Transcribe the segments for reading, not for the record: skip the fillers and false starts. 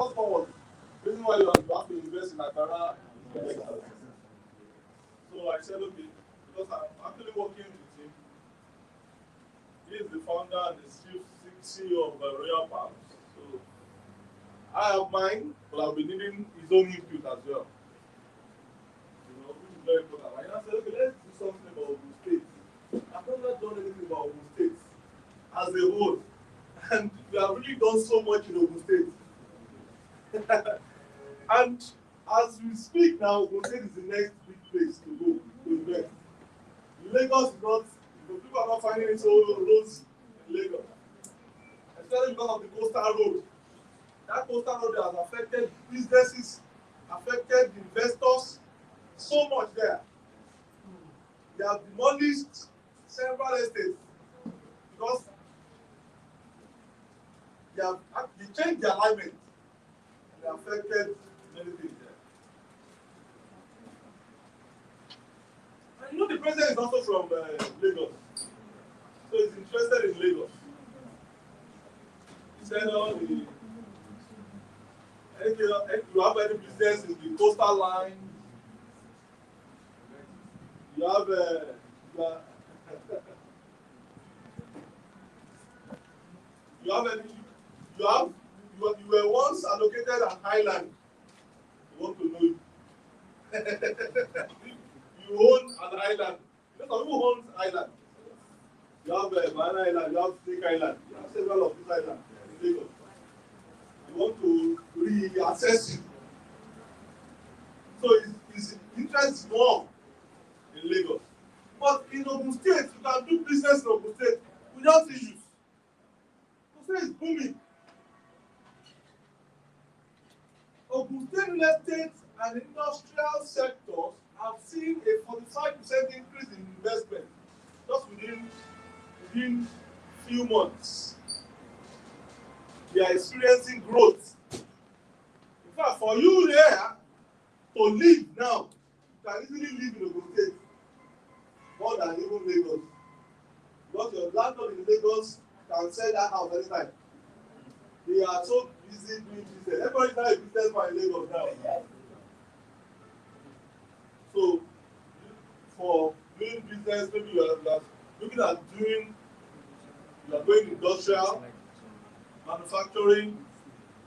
first one was the reason why you have to invest in Akara. So I said, okay, because I'm actually working with him. He is the founder and the CEO of Royal Palms. So I have mine, but I'll be needing his own input as well. Which is very important. I said, okay, let's do something about Ogun State. I've never done anything about Ogun State as a whole. And we have really done so much in Ogun State. And as we speak now, Ogun State is the next big place to go to invest. Lagos is not, people are not finding it so rosy in Lagos, especially because of the coastal road. That coastal road has affected businesses, affected investors so much there. They have demolished several estates because they changed the alignment and they affected many things there. And the president is also from Lagos, so he's interested in Lagos. He said, if you have any business in the coastal line, you have you were once allocated an island. You want to know you. You own an island. You know, some people own island. You have Banana Island, you have Snake Island, you have several of these islands in Lagos. You want to reassess you. So his interest is more in Lagos. But in Ogun State, you can do business in Ogun State without issues. Ogun State is booming. Ogun State real estate and industrial sectors have seen a 45% increase in investment just within few months. They are experiencing growth. In fact, for you there to live now, you can easily live in Ogun State more than even Lagos. Because your landlord in Lagos can sell that house anytime. They are so busy doing business. Everybody's now a businessman in Lagos now. So, for doing business, maybe you are looking at doing, you are going industrial, manufacturing,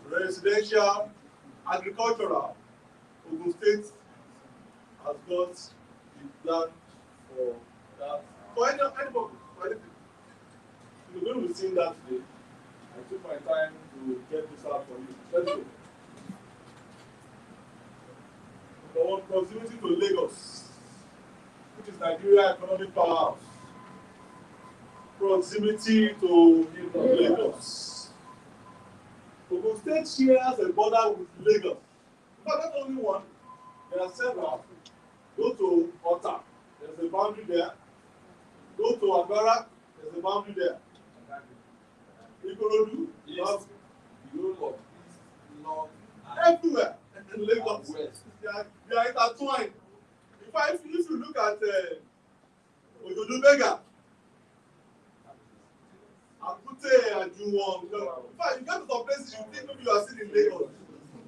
residential, agricultural. Ogun State has got the plan for that. For anybody, for anything. You're going to be seeing that today. I took my time to get this out for you. Let's go. Number one, proximity to Lagos, which is Nigeria economic powerhouse. Proximity to Lagos. Ogun State shares a border with Lagos. But not only one, there are several. Go to Ota, there's a boundary there. Go to Agara, there's a boundary there. Ikorodu, you have Europe, East, North, everywhere in Lagos. They are intertwined. In fact, if you look at Odudubega, Akute and Juwon, in fact, you get to some places you think maybe you are still in Lagos,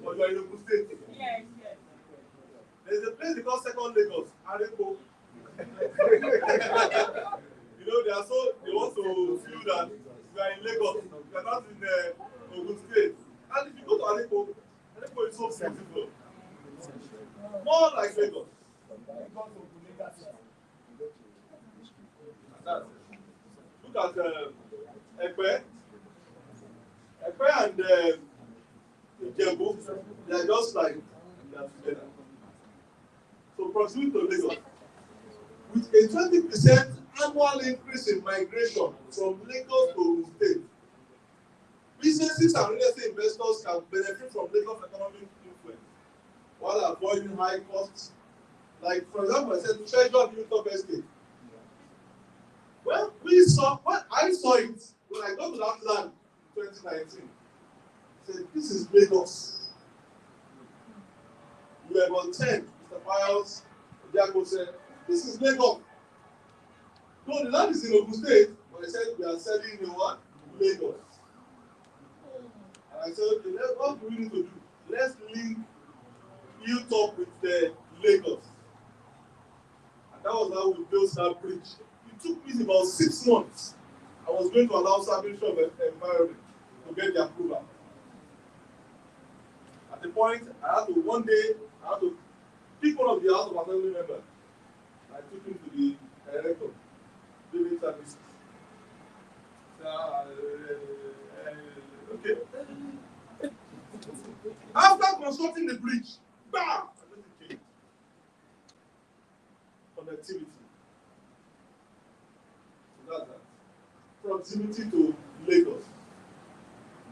or you are in Ogun State. Yes, yes. There's a place they call Second Lagos, Arepo. They want to feel that we are in Lagos, we are not in Ogun State. And if you go to Arepo is so beautiful. More like Lagos. Look at Ekpe. Ekpe and Ijebu, they are just like they are together. So proximity to Lagos. With a 20% annual increase in migration from Lagos to Ogun State, businesses and real estate investors can benefit from Lagos economic influence while avoiding high costs. Like, for example, I said Treasure Newton Estate. When I saw it, when I got to that land in 2019, I said, this is Lagos. We were about 10, Mr. Piles, Diago said, this is Lagos. No, the land is in Ogun State, but I said we are selling in what? Lagos. And I said, okay, what do we need to do? Let's link Hilltop with the Lagos. And that was how we built that bridge. It took me about 6 months. I was going to allow Ministry of Environment to get the approval. At the point, one day, I had to pick one of the House of Assembly members. I took him to the director, building services. Okay. After constructing the bridge, bam! Connectivity. So that's that. Proximity to Lagos.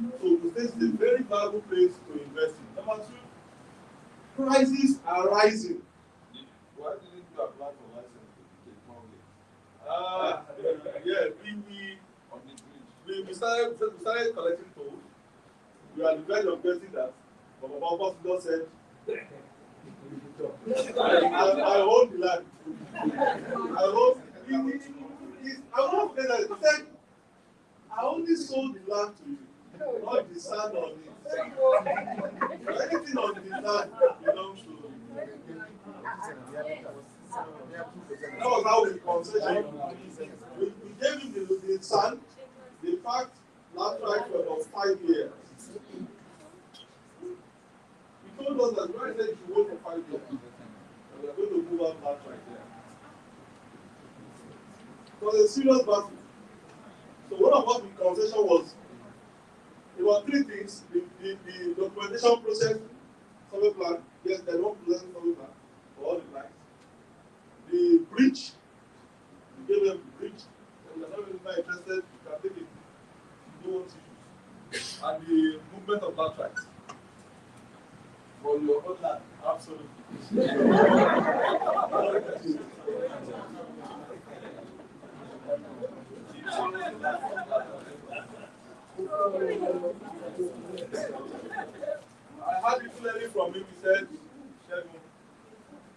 So Ogun State is a very valuable place to invest in. Number 2, prices are rising. Why didn't you apply for license to the public? We started collecting tolls. We are on the verge of getting that. But my boss said, I own the land. I own I won't forget that. He said, I only sold the land to you, not the sand on it. Anything on the land belongs to you. That was how we concession. We gave him the sand, the fact, land right for about 5 years. He told us that right there, if you wait for 5 years, we are going to move out land right there. It was a serious battle. So one of what the concession was, there were 3 things: the documentation process, survey plan. Yes, they don't present survey plan for all the plans. The bridge, we gave them the bridge. And we are not really interested. You can take it. You don't want issues. And the movement of land rights. For your own land, absolutely. I had it clearly from him. He said,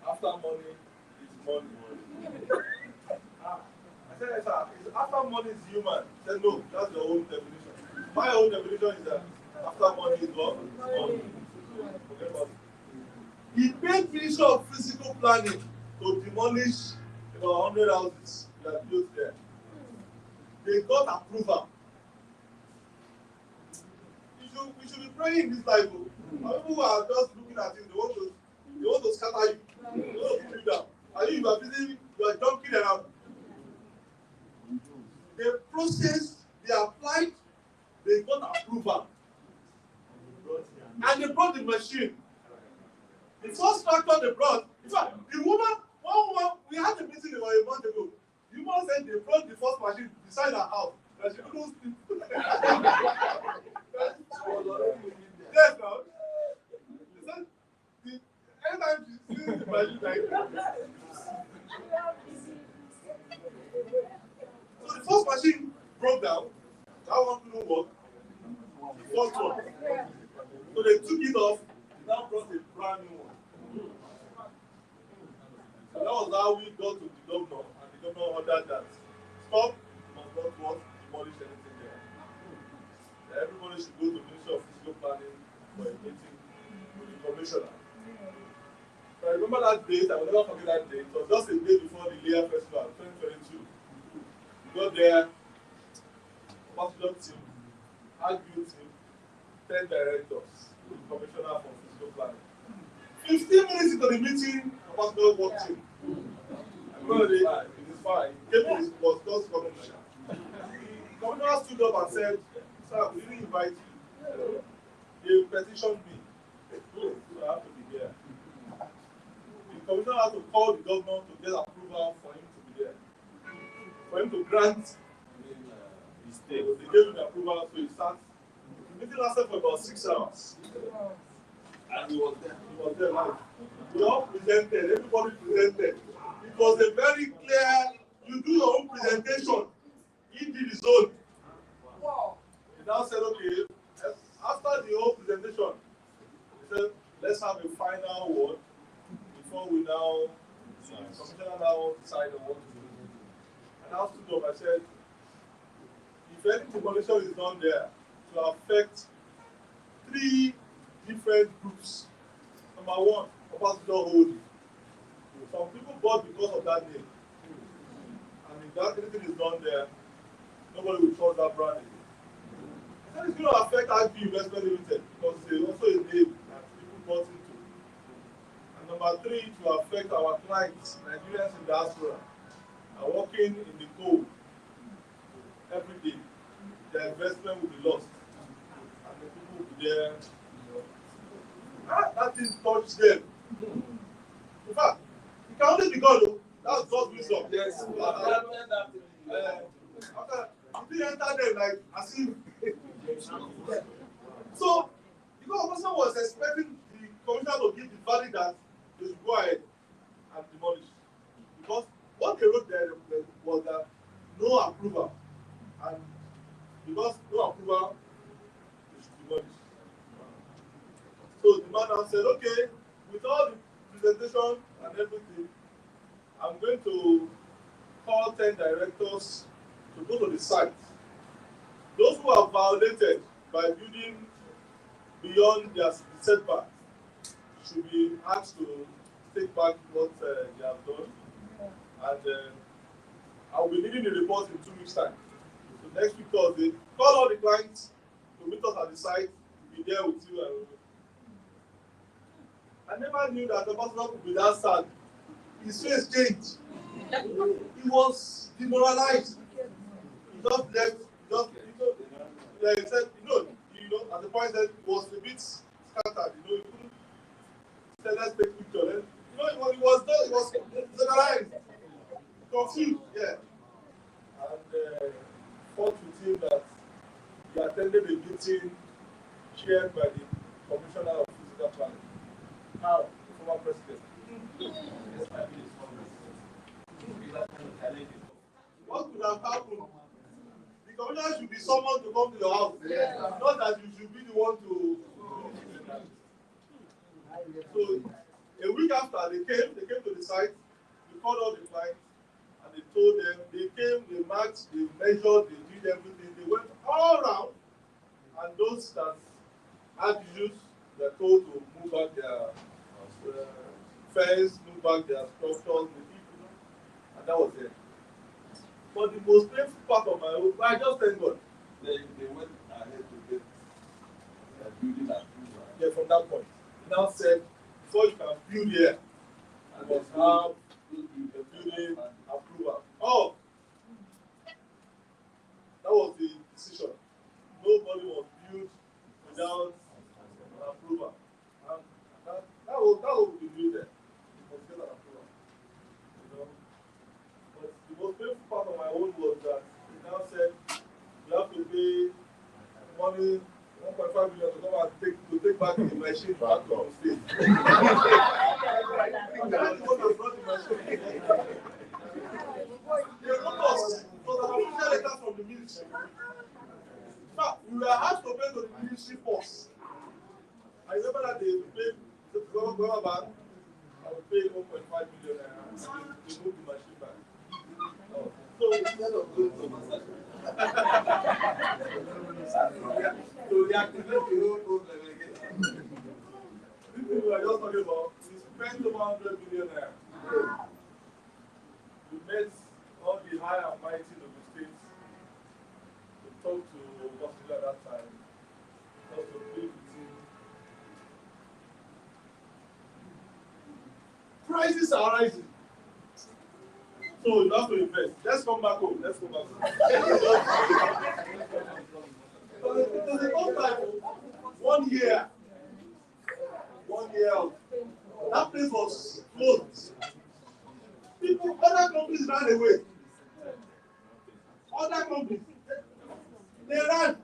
after money is money. I said, yes, sir. After money is human. He said, no, that's your own definition. My own definition is that after money is what? Money. Forget about it. He paid Ministry of Physical Planning to demolish about 100 houses that built there. They got approval. We should be praying in this Bible. People who are just looking at it, they want to scatter you. They want to put you down. And you are busy, you are jumping around. They processed, they applied, they got approval. And they brought the machine. The first tractor they brought, in fact, one woman, we had a meeting about a month ago. The woman said they brought the first machine beside her house, that she couldn't sleep. Yes, now. They said, anytime she sees the machine, like, so the first machine broke down, that one couldn't work. The first one. So they took it off, they now brought a brand new one. So that was how we got to the governor, and the governor ordered that stop, you must not want to demolish anything there. That everybody should go to the Ministry of Physical Planning for a meeting with the commissioner. So I remember that date, I will never forget that date. It was just a day before the Leah Festival, 2022. We got there, Ambassador team, argued team, 10 directors, the commissioner for physical planning. 15 minutes into the meeting, Ambassador walked in. I remember it is fine. It was just commissioner. The commissioner stood up and said, sir, we didn't invite you. They petitioned me. So I have to be there. The commissioner had to call the governor to get approval for him to be there. For him to grant his stay. They gave him the approval, so he started. The meeting lasted for about 6 hours. And he was there. He was there live. We all presented, everybody presented. It was a very clear, you do your own presentation. He did his own. Wow. He now said, okay, after the whole presentation, he said, let's have a final word before we now, the commissioner now decide on what to do. And I stood up, I said, if any demolition is done there to affect three different groups. Number one, Obasanjo holding. Some people bought because of that name. And if that anything is done there, nobody will trust that brand again. That is going to affect IG Investment Limited because it's also a name that people bought into. And number three, it will affect our clients, Nigerians in diaspora, are working in the cold every day. Their investment will be lost. And the people will be there. That thing touch them. In fact, it can only be God, though. That's God's wisdom. Yes. After you enter them like as if. So, because person was expecting the commissioner to give the verdict that they should go ahead and demolish. Because what they wrote there was that no approval. And because no approval, they should demolish. So the man now said, okay, with all the presentation and everything, I'm going to call 10 directors to go to the site. Those who have violated by building beyond their setback should be asked to take back what they have done. And I will be needing a report in 2 weeks' time. So next week Thursday, call all the clients to meet us at the site, be there with you. I never knew that the person would be that sad. His face changed. He was demoralized. He just left. He said, at the point that it was a bit scattered. He couldn't say, let's take picture. Then, he was demoralized, confused. Yeah. And fought with him that he attended a meeting chaired by the Commissioner of Physical Planning. Now, the former president. What could have happened? The commissioner should be someone to come to your house. Yeah. Not that you should be the one to. So, a week after they came to the site, we called all the clients, and they told them, they came, they marked, they measured, they did everything. They went all around, and those that had issues, they were told to move back their fence, move back their structures, and that was it. But the most painful part of my own, I just thank God. They went ahead to get building approval. Yeah, from that point. He now said, before you can build here, you must have a building approval. Oh! That was the decision. Nobody was built without approval. And that would be built there. You must get an approval. But the most painful part of my own was that he now said you have to pay money 1.5 million to come and take back the machine back to Ogun State. That's what has brought the machine. They wrote us for the official letter from the ministry. In fact, we were asked to pay to the ministry force. I remember that they paid the government bank. I would pay 1.5 million and they moved the machine back. So instead of going to massage, to reactivate the whole problem again. This thing we are just talking about, we spent over 100 million naira. We met all the high and mighty of the states to talk to Ogun at that time, just to plead with him. Prices are rising. So you have to invest. Let's come back home. Let's go back home. So it was a long time. 1 year. 1 year. That place was closed. People, other companies ran away. Other companies. They ran.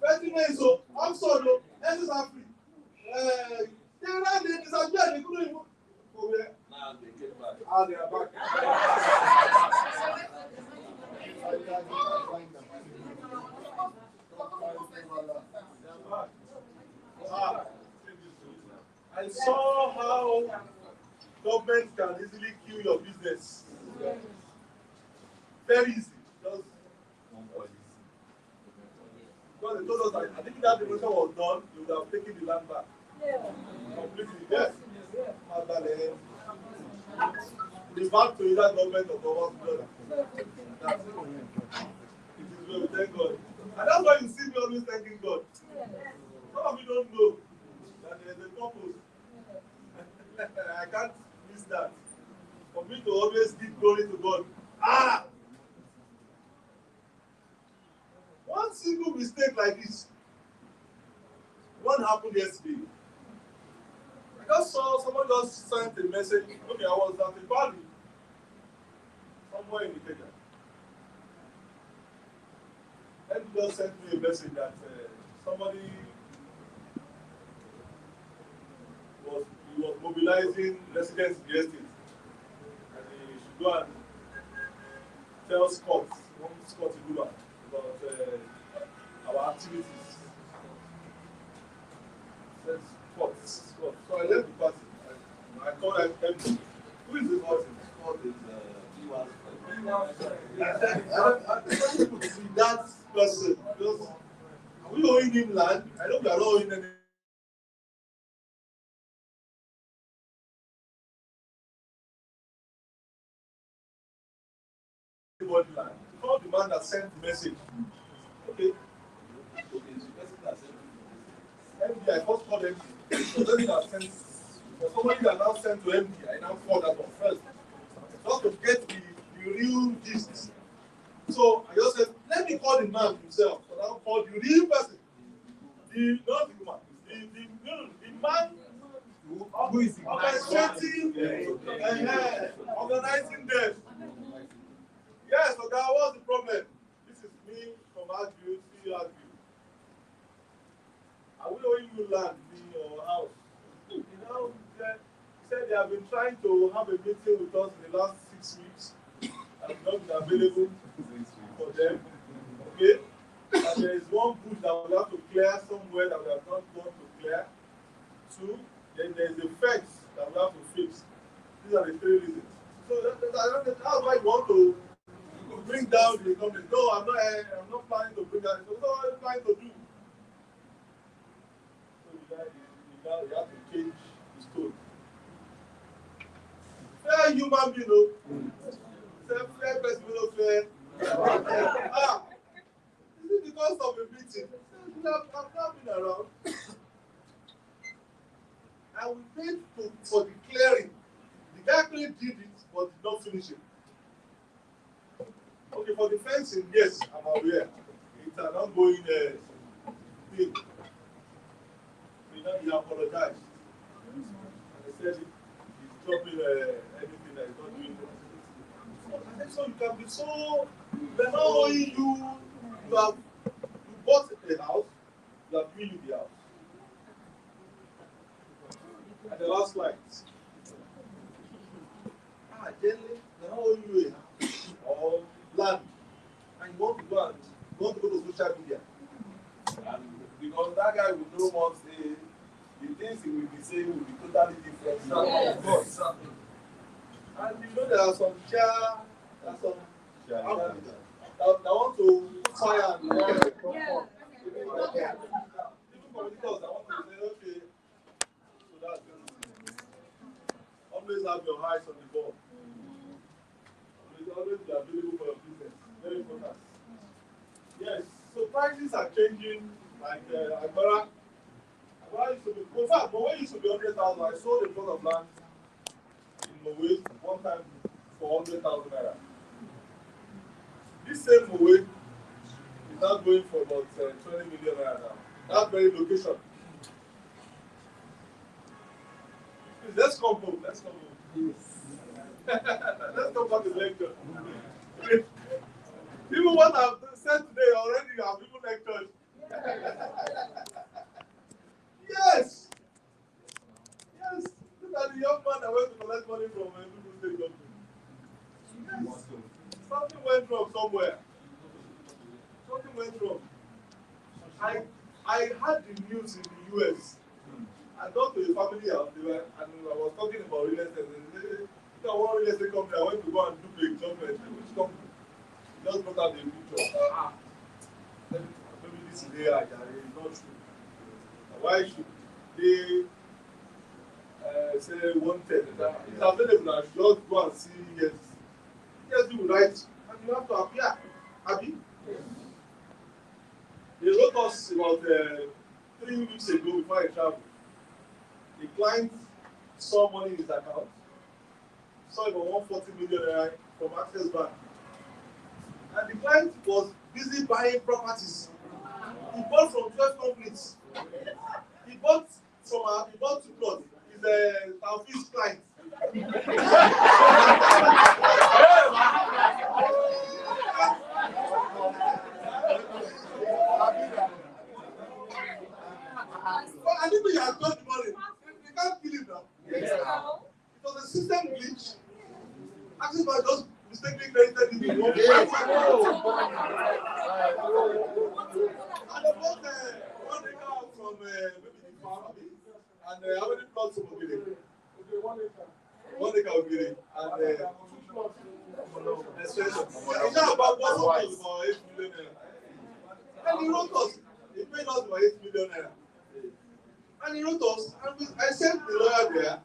30 minutes, so I'm sorry, Esses are free. They ran, they disappeared, they couldn't even go there. Now they get back. Ah, they are back. I saw how government can easily kill your business. Very easy. Just Because they told us that I think that demolition was done, they would have taken the land back. Completely. Yes. Magdalene. The back to either government or government brother. That's it. It is well, thank God. And that's why you see me always thanking God. Some of you don't know that there is a purpose. I can't miss that. For me to always give glory to God. One single mistake like this. What happened yesterday? I just saw someone just sent a message. Okay, I was at a party somewhere in Italy. And just sent me a message that somebody was mobilizing residents in the estate. And he should go and tell Scott, one Scott in Dubai, about our activities. Said Scott. So I left the party. I called him empty. Who is the person? Scott is B1. That person. Because are we owing him land? I know we are not owing any. Land. Call the man that sent the message. Okay. The person that sent MD, I first called MD. Somebody that sent, for somebody that now sent to MD, I now called that one first. Just to get the real gist. So I just said, let me call the man himself. So now call the real person. Not the woman. The man who is orchestrating, organizing them. Yes, so that was the problem. This is me from Argue, see Argue. Are we owing you land, me or house? You know, he said they have been trying to have a meeting with us in the last 6 weeks and not been available for them. Okay? And there is one bush that we have to clear somewhere that we have not gone to clear. 2, then there is a fence that we have to fix. These are the 3 reasons. So that's why you want to bring down the economy. No, I'm not planning to bring down. So what are you planning to do? So you have to change the story. Fair human being, no. Fair person, no fair. Is it because of a meeting? I've not been around. And we paid for the clearing. The guy actually did it, but did not finish it. Okay, for the fencing, yes, I'm aware. It's an ongoing thing. He apologized. And he said he's dropping anything that is not doing it. So you can be so, they're not owing you, you bought a house, you have given you the house. And the last slide. Generally, they're not owing you a house or land. And you want to go to social media. and because that guy will no more say the things he will be saying will be totally different. Yes. And you know there are some that want to put fire and even communicators that want to say, okay, so that's it. Always have your eyes on the ball. Always be available for your business. Very important. Yes, so prices are changing. Like Agbara used to be, in fact, Mowe used to be 100,000. I sold a plot of land in Mowe one time for 100,000 naira. This same Mowe is now going for about 20 million naira now. That very location. Please, let's come home. Let's come home. Let's come back to the lecture. Even what I've said today already, I've even lectured. Yes. Yes. Look at the young man that went to collect money from Ogun State government. Yes. Something went wrong somewhere. Something went wrong. I had the news in the US. I got to a family house and I was talking about real estate. They said, one real estate company, I went to go and do the job. Which company? Just brought out the picture. Maybe today, it's not true. Why should they say wanted? It's available. I should just go and see. Yes, yes, you write, and you have to appear. Abi? They wrote us about 3 weeks ago before I traveled. The client saw money in his account, saw about 140 million from Access Bank. And the client was busy buying properties. He bought from 12 companies. He bought he bought 2 plots. He's a Taofi's client. But I think he has got the money. You can't kill him now. Yes. It was a system glitch. Access Bank just mistakenly credited him in one place. And they bought 1 acre from maybe the farm. And how many plots of Ogiri? Okay, 1 acre. 1 acre Ogiri. And 2 plots. Extension. It's not about what was for 8 million naira. And he wrote us. He paid us for 8 million naira. And he wrote us, and I sent the lawyer there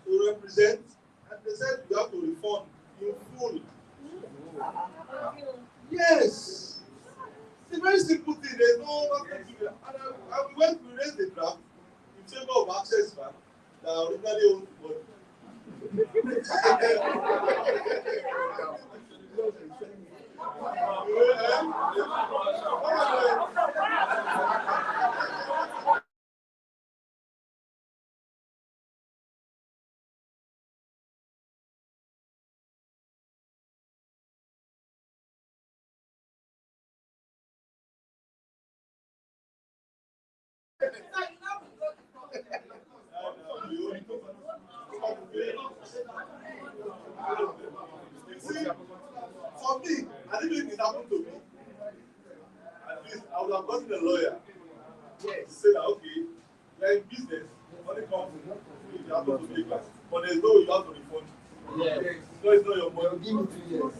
to represent, and they said you have to refund in full. Yes. It's a very simple thing. There's no nothing to do. And we raised the draft in favor of Access Bank that originally owned the body. See, for me, I didn't think it happened to me. At least I would have gotten a lawyer. Yes. To say that, okay, you're in business, money comes in, you have to pay back. But there's no way you have to refund. Yes. So it's not your money. Give me 2 years.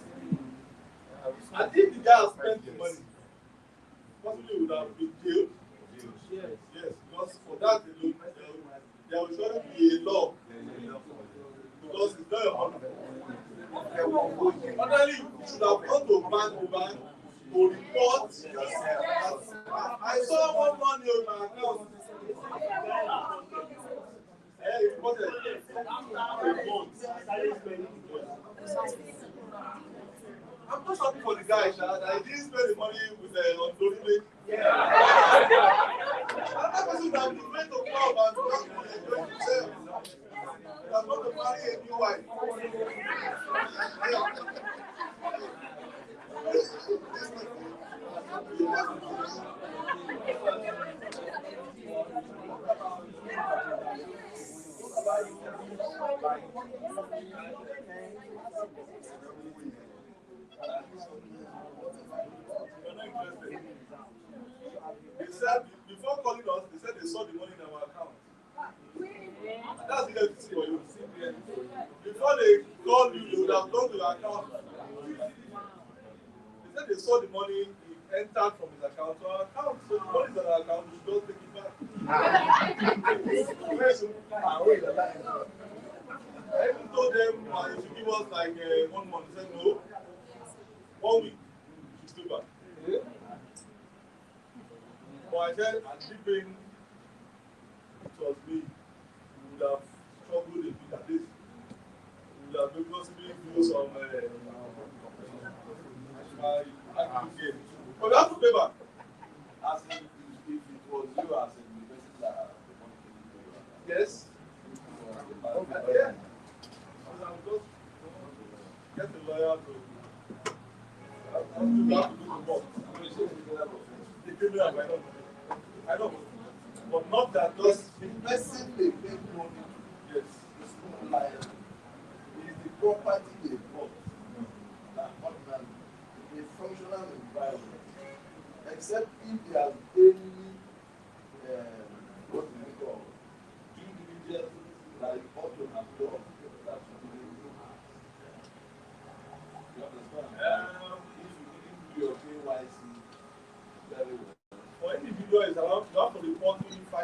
I think the guy has spent the money. Possibly would have been jailed. Yes. Yes, because for that alone, there will surely be a law. Because it's not your money. Finally, you should have gone to bank to report yourself. I saw one money on my account. He reported a month. I'm not sorry for the guy, that he didn't spend the money with the undoing. Another person that would be made to come and enjoy himself. That's not to marry a new wife. They said, before calling us, they said they saw the money in our account. That's the electricity for you. Before they called you, they would have gone to your account. They said they saw the money entered from his account to our account. So the money is on our account, you should just take it back. I even told them you should give us like 1 month. They said no. 1 week, you should still back. But I said, at Deeping, it was me. We would have struggled a bit at this. We would have possibly do some activity. But we have to pay back. As if it was you as a university that yes. Yeah. I'm just get a lawyer to. I have to do the work. I know. But not that just the person they make money. Yes. It's not like it's the property they bought. That ordinary, a functional environment. Except if they have any what we call due diligence, like what you have done, that should be you understand? If you didn't do your KYC very well.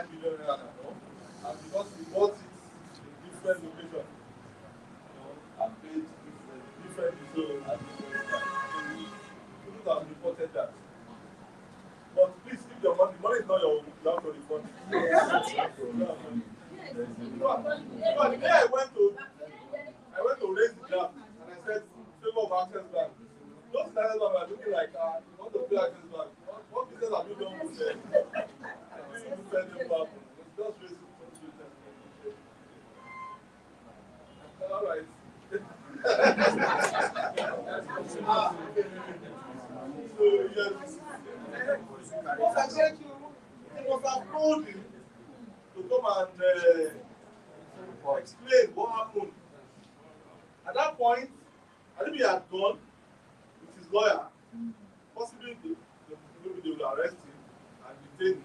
5 million naira now. And because we bought it in different locations, And paid different zones, and different times. So we couldn't have reported that. But please, if your money, the money is not your own, you have to refund it. But the day I went to raise the draft, and I said, favor of Access Bank. Those Access Bank are looking like, you want to pay Access Bank. What business have you done with them? I didn't even send them back. Just raise it. All right. So, yes. What I said to you, it was applauding to come and explain what happened. At that point, I think he had gone with his lawyer. Possibly maybe they will arrest him and detain him.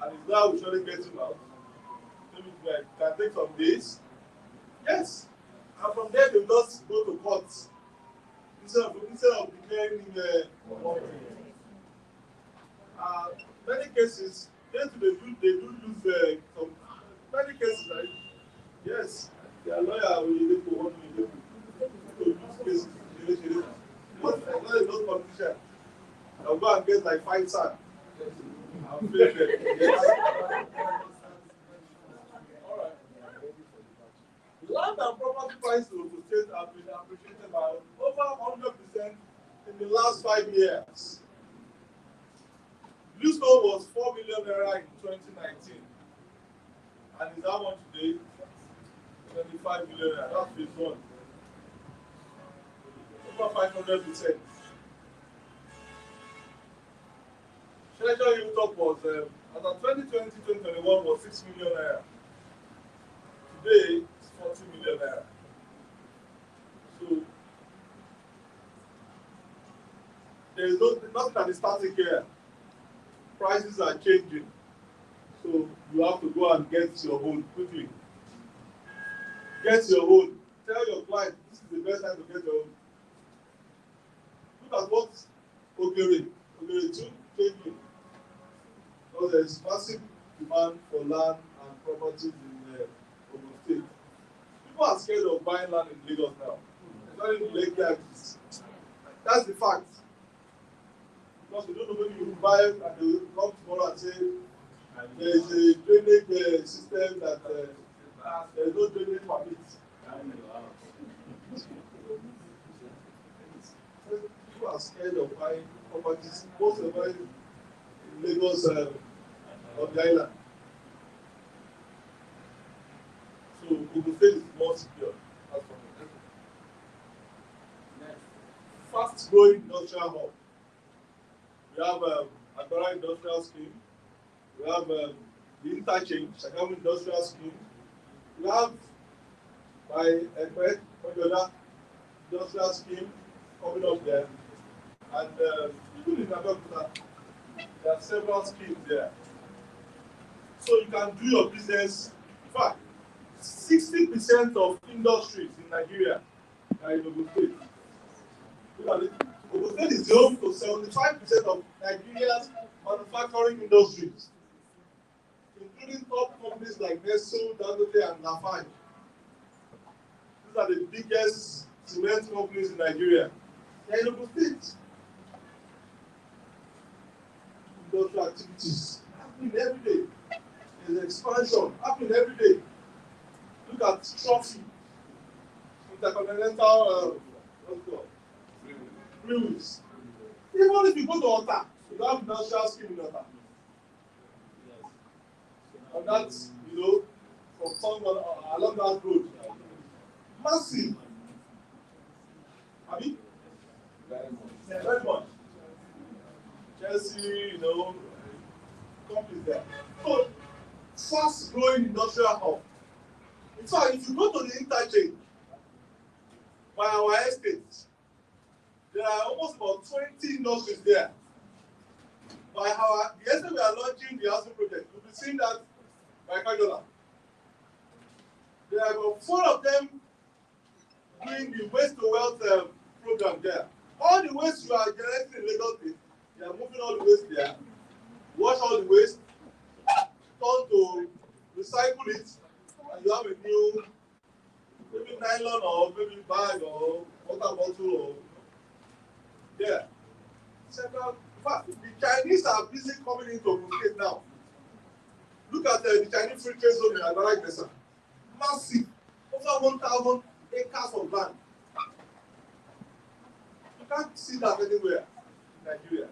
And his lawyer will surely get him out. Maybe it can take some days. Yes. And from there, they will just go to court instead of declaring him many cases, they do lose some many cases, right? Yes, their lawyer will go on to lose cases. But as long as those politicians, they'll go and get like 5 sons. And play them. Yes. All right. Land and property prices in Ogun State have been appreciated by over 100% in the last 5 years. Bluestone was 4 million naira in 2019, and is how much today? 25 million naira. That's phase 1. Over 500%. Treasure Hilltop was, as of 2020-2021, was 6 million naira. Today, it's 40 million naira. So, there is nothing that is static here. Prices are changing. So, you have to go and get your own quickly. Get your own. Tell your client, this is the best time to get your own. Look at what Ogere 2 changing. So there is massive demand for land and properties in Ogun State. People are scared of buying land in Lagos now. Especially in Lake Yakis. That's the fact. Because you don't know when you buy and they will come tomorrow and say there is a drainage system that there is no drainage permit. People are scared of buying properties, most of them in Lagos of the island. So Ogun State is more secure. Fast growing industrial hub. We have Agbara Industrial Scheme. We have the interchange, Shagamu Industrial Scheme. We have by Ekwe, Ojoda Industrial Scheme coming up there. And even in Abeokuta, there are several schemes there. So you can do your business. In fact, 60% of industries in Nigeria are in Ogun State. Look at it. Ogun State is the home to 75% of Nigeria's manufacturing industries, including top companies like Nestle, Dangote, and Lafarge. These are the biggest cement companies in Nigeria. They are in Ogun State. Industrial activities happening every day. There's expansion happening every day. Look at Trophy, Intercontinental Breweries. Even if you go to Ota, you have industrial scheme in Ota. And that's, from someone along that road. Massive. Abi? Very much. Chelsea, companies there. So, fast growing industrial hub. In fact, if you go to the interchange by our estate, there are almost about 20 industries there. By the estate we are launching the housing project, you'll be seeing that by Kajola. There are about 4 of them doing the waste to wealth program there. All the waste you are generating in Lagos State, they are moving all the waste there, wash all the waste, turn to recycle it, and you have a new maybe nylon or maybe bag or water bottle or yeah. Several, in fact, the Chinese are busy coming into Ogun State now. Look at the Chinese free trade zone in Agbarak Desert. Massive, over 1,000 acres of land. You can't see that anywhere in Nigeria.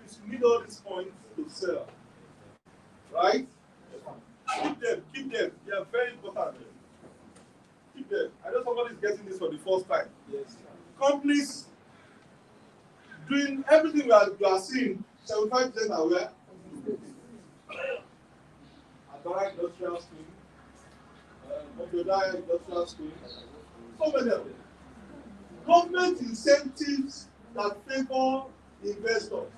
Please, you need all these points to sell, right? Keep them. They are very important. Keep them. I know somebody is getting this for the first time. Yes. Companies doing everything you are seeing, 75% are where? Adara Industrial School, Ogoda Industrial School, so many of them. Government incentives that favor investors.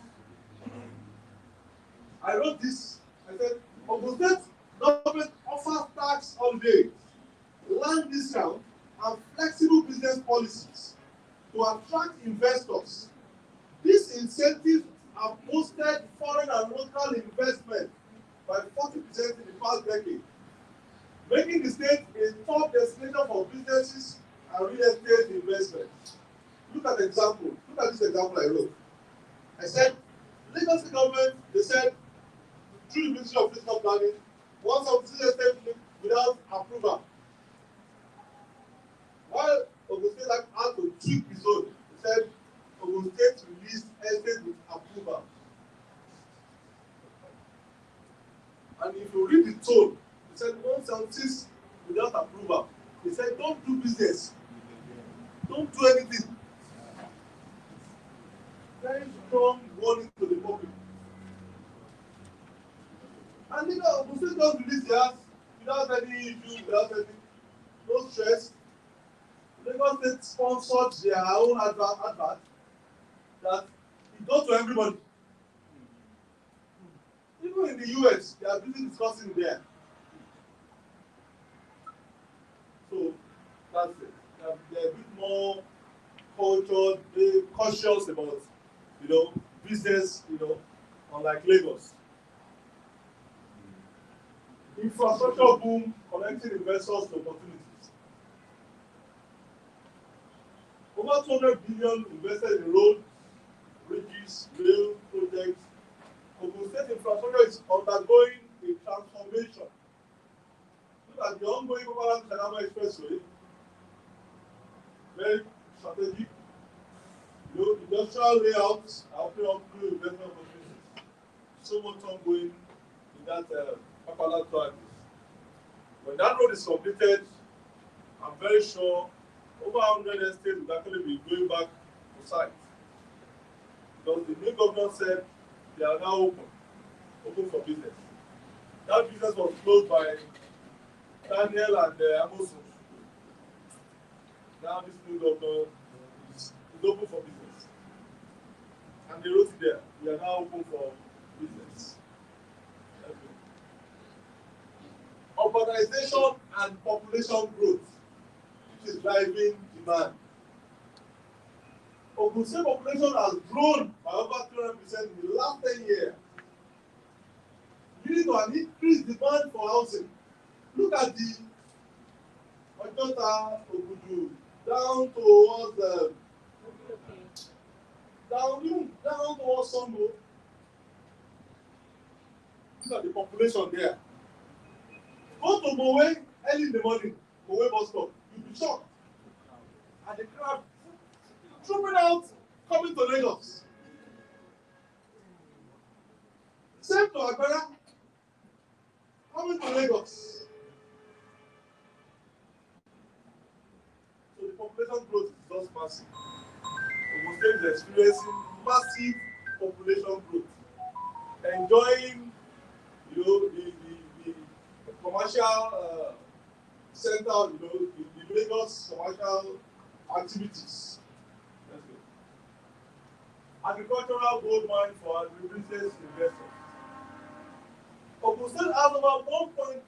I wrote this. I said, Ogun State government offers tax holidays, land discount, and flexible business policies to attract investors. These incentives have boosted foreign and local investment by 40% in the past decade, making the state a top destination for businesses and real estate investment. Look at the example. Look at this example I wrote. I said, Lagos State government, they said, through the Ministry of Physical Planning, once of the estate without approval. While Ogun State had to tweak the zone, they said Ogun State released estate with approval. And if you read the tone, they said 176 without approval. They said don't do business. Don't do anything. Very strong warning to the public. And you know, Ogun State just release theirs without any issue, without any no stress. Lagos State sponsored their own advert that it goes to everybody. Even in the US, they are busy discussing there. So that's it. They're a bit more cultured, they're cautious about, business, unlike Lagos. Infrastructure boom, connecting investors to opportunities. Over 200 billion invested in roads, bridges, rail projects. Ogun State infrastructure is undergoing a transformation. Look at the ongoing Obaland-Kadama Expressway. Very strategic. Industrial layouts are opening up new investment opportunities. So much ongoing in that Papala tribe. When that road is completed, I'm very sure over 100 estates will actually be going back to site. Because the new governor said they are now open for business. That business was closed by Daniel and Amosun. Now this new governor is open for business. And they wrote it there, we are now open for business. Urbanization and population growth, which is driving demand. Ogun State population has grown by over 200% in the last 10 years, leading to an increased demand for housing. Look at the Ojota, Ogudu, down towards down towards Songo. Look at the population there. Go to Mowe early in the morning, Mowe bus stop, you'll be shocked. And the crowd trooping out, coming to Lagos. Same to Agbara, coming to Lagos. So the population growth is just massive. Ogun State is experiencing massive population growth, enjoying the commercial center, the Lagos commercial activities. Let's go. Agricultural gold mine for agribusiness investors. Ogun State has over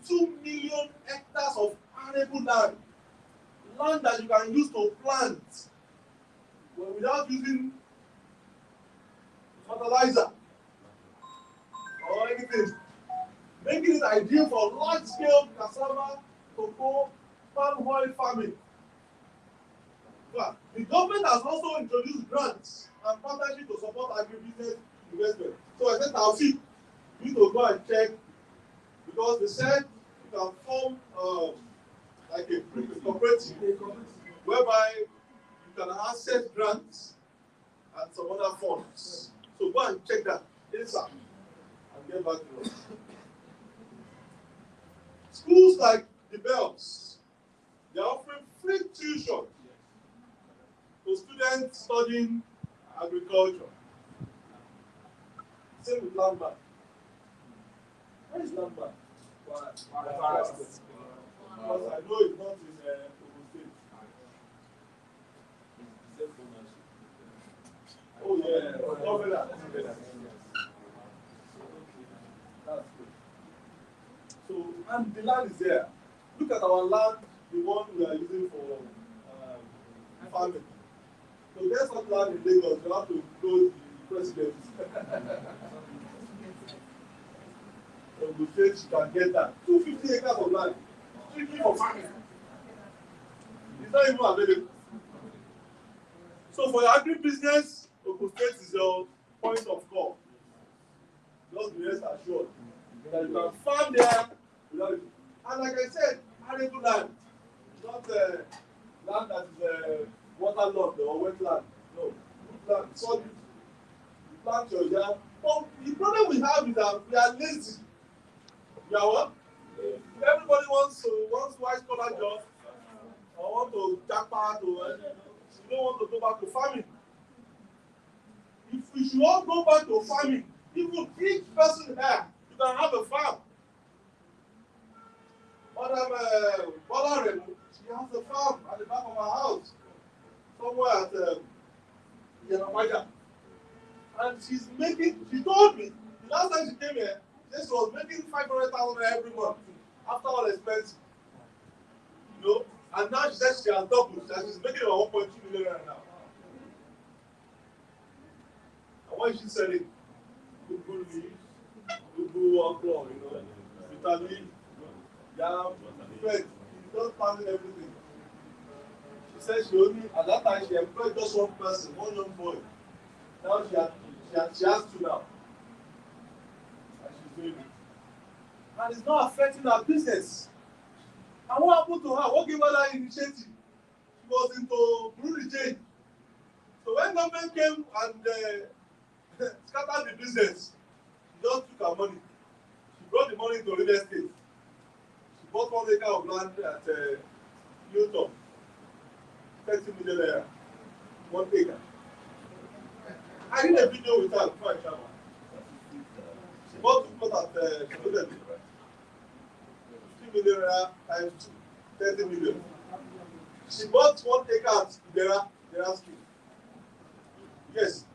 1.2 million hectares of arable land that you can use to plant without using fertilizer or anything, making it ideal for large-scale cassava, cocoa, palm oil farming. But the government has also introduced grants and partnerships to support agribusiness investment. So I said, Taufik, you need to go and check, because they said you can form like a cooperative whereby you can access grants and some other funds. So go and check that ASAP and get back to us. Schools like the Bells, they are offering free tuition to students studying agriculture. Same with Lambert. Where is Lambert? Because I know it's not in Ogun State. Oh yeah, that's good. So, and the land is there. Look at our land, the one we are using for farming. So there's some land in Lagos, you have to go to the president. Ogun State, you can get that. 250 acres of land, strictly for farming. It's not even available. So for your agribusiness, Ogun State is your point of call. Just be rest assured that you can farm there without it. And like I said, arable land, not land that is waterlogged or wetland. No, good land, solid. You plant your yam. But the problem we have is that we are lazy. You are what? Everybody wants white collar job or want to jackpot or you don't want to go back to farming. If we should all go back to farming, even each person here, you can have a farm. Madam Bola, she has a farm at the back of her house, somewhere at Yanamaja. And she's making, she told me, the last time she came here, she was making 500,000 every month after all expenses. You know, and now she says she has doubled, and she's making about 1.2 million right now. And what is she selling? Good leaves, good okra, bitter leaf, yam, bread. She's just planting everything. She said she only, at that time, she employed just one person, one young boy. Now she has two now. And she's doing it. And it's not affecting her business. And what happened to her? What gave her that initiative? She was into Burundi change. So when government came and scattered the business, she just took her money. She brought the money to real estate. She bought 1 acre of land at Newton. 30 million naira. 1 acre. I did a video with her before I traveled. She bought 2 plots at Newton. 50 million naira times 2, 30 million. She bought 1 acre at Idera Street. Yes.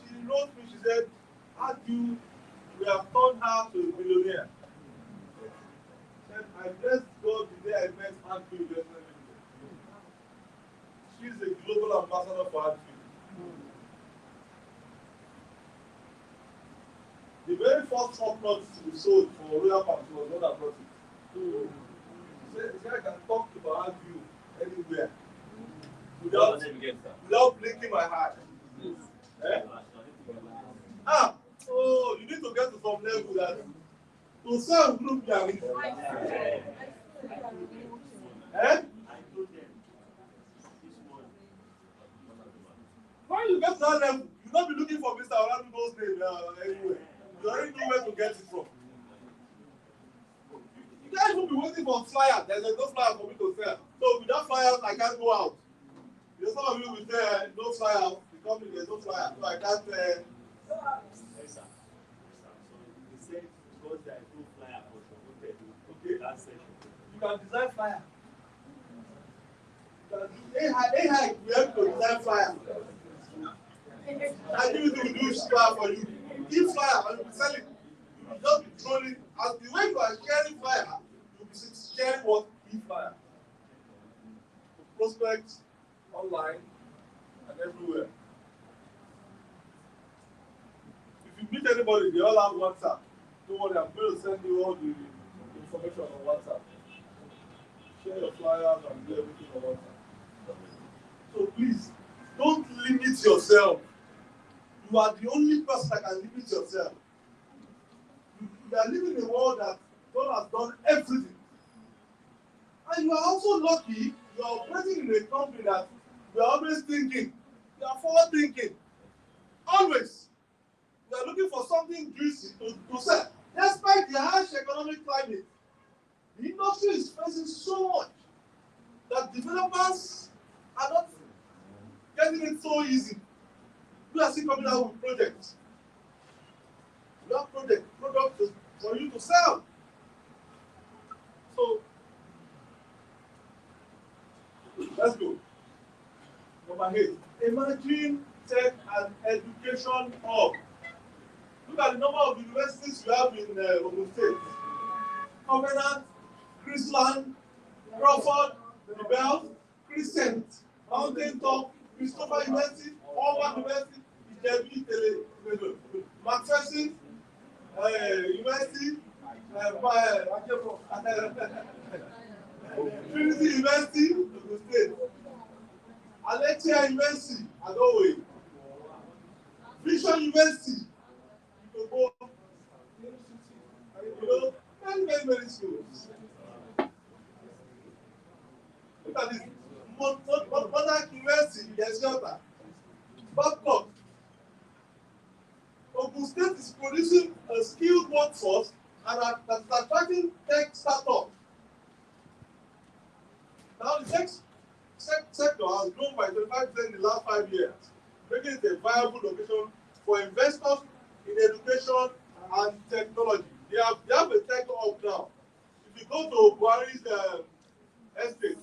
She wrote me, she said, how do we have turned her to a billionaire? She said, I blessed God the day I met Agri Investment. She's a global ambassador for Agri. The very first crop nuts we sold for Royal Palms was not that profit. She said, I can talk about Agri anywhere without blinking my eye. Eh? Oh, you need to get to some level that to sell group young. Eh? When you get to that level, you not be looking for Mr. Oladubo's name anywhere. You already know where to get it from. You can't even be waiting for flyer. There's no flyer for me to sell. So without flyers, I can't go out. You know, some of you will say, no flyer. The company, there's no flyer. So I can't. Yes, sir. So they said because there is no flyer for okay. That session. You can design flyer. AI will help to design flyer. And you will do flyer for you. Give flyer and you will sell it. You will just be trolling. As the way you are sharing flyer, you will be sharing what? E-flyer. Prospect online and everywhere. If you meet anybody, they all have WhatsApp. Don't worry, I'm going to send you all the information on WhatsApp. Share your flyers and do everything on WhatsApp. So please, don't limit yourself. You are the only person that can limit yourself. You are living in a world that God has done everything. And you are also lucky you are operating in a company that you are always thinking. You are forward thinking. Always. You are looking for something juicy to sell. Despite the harsh economic climate, the industry is facing so much that developers are not getting it so easy. We are still coming out with projects. We have products for you to sell. So, let's go. Number 8. Imagine tech and education hub. Look at the number of universities you have in Ogun State. Covenant, Chrisland, Crawford, Rebel, Crescent, Mountain Top, Christopher University, Auburn University, Macpherson University, Trinity University, Ogun State, Alexia University, Adowe, Vision University, many schools. Look at this. Modern University, Yesota, Babcock. Ogun State is producing a skilled workforce and that's attracting tech startups. Now, the tech sector has grown by 25% in the last 5 years, making it a viable location for investors in education and technology. They have a tech hub now. If you go to Buhari's estate,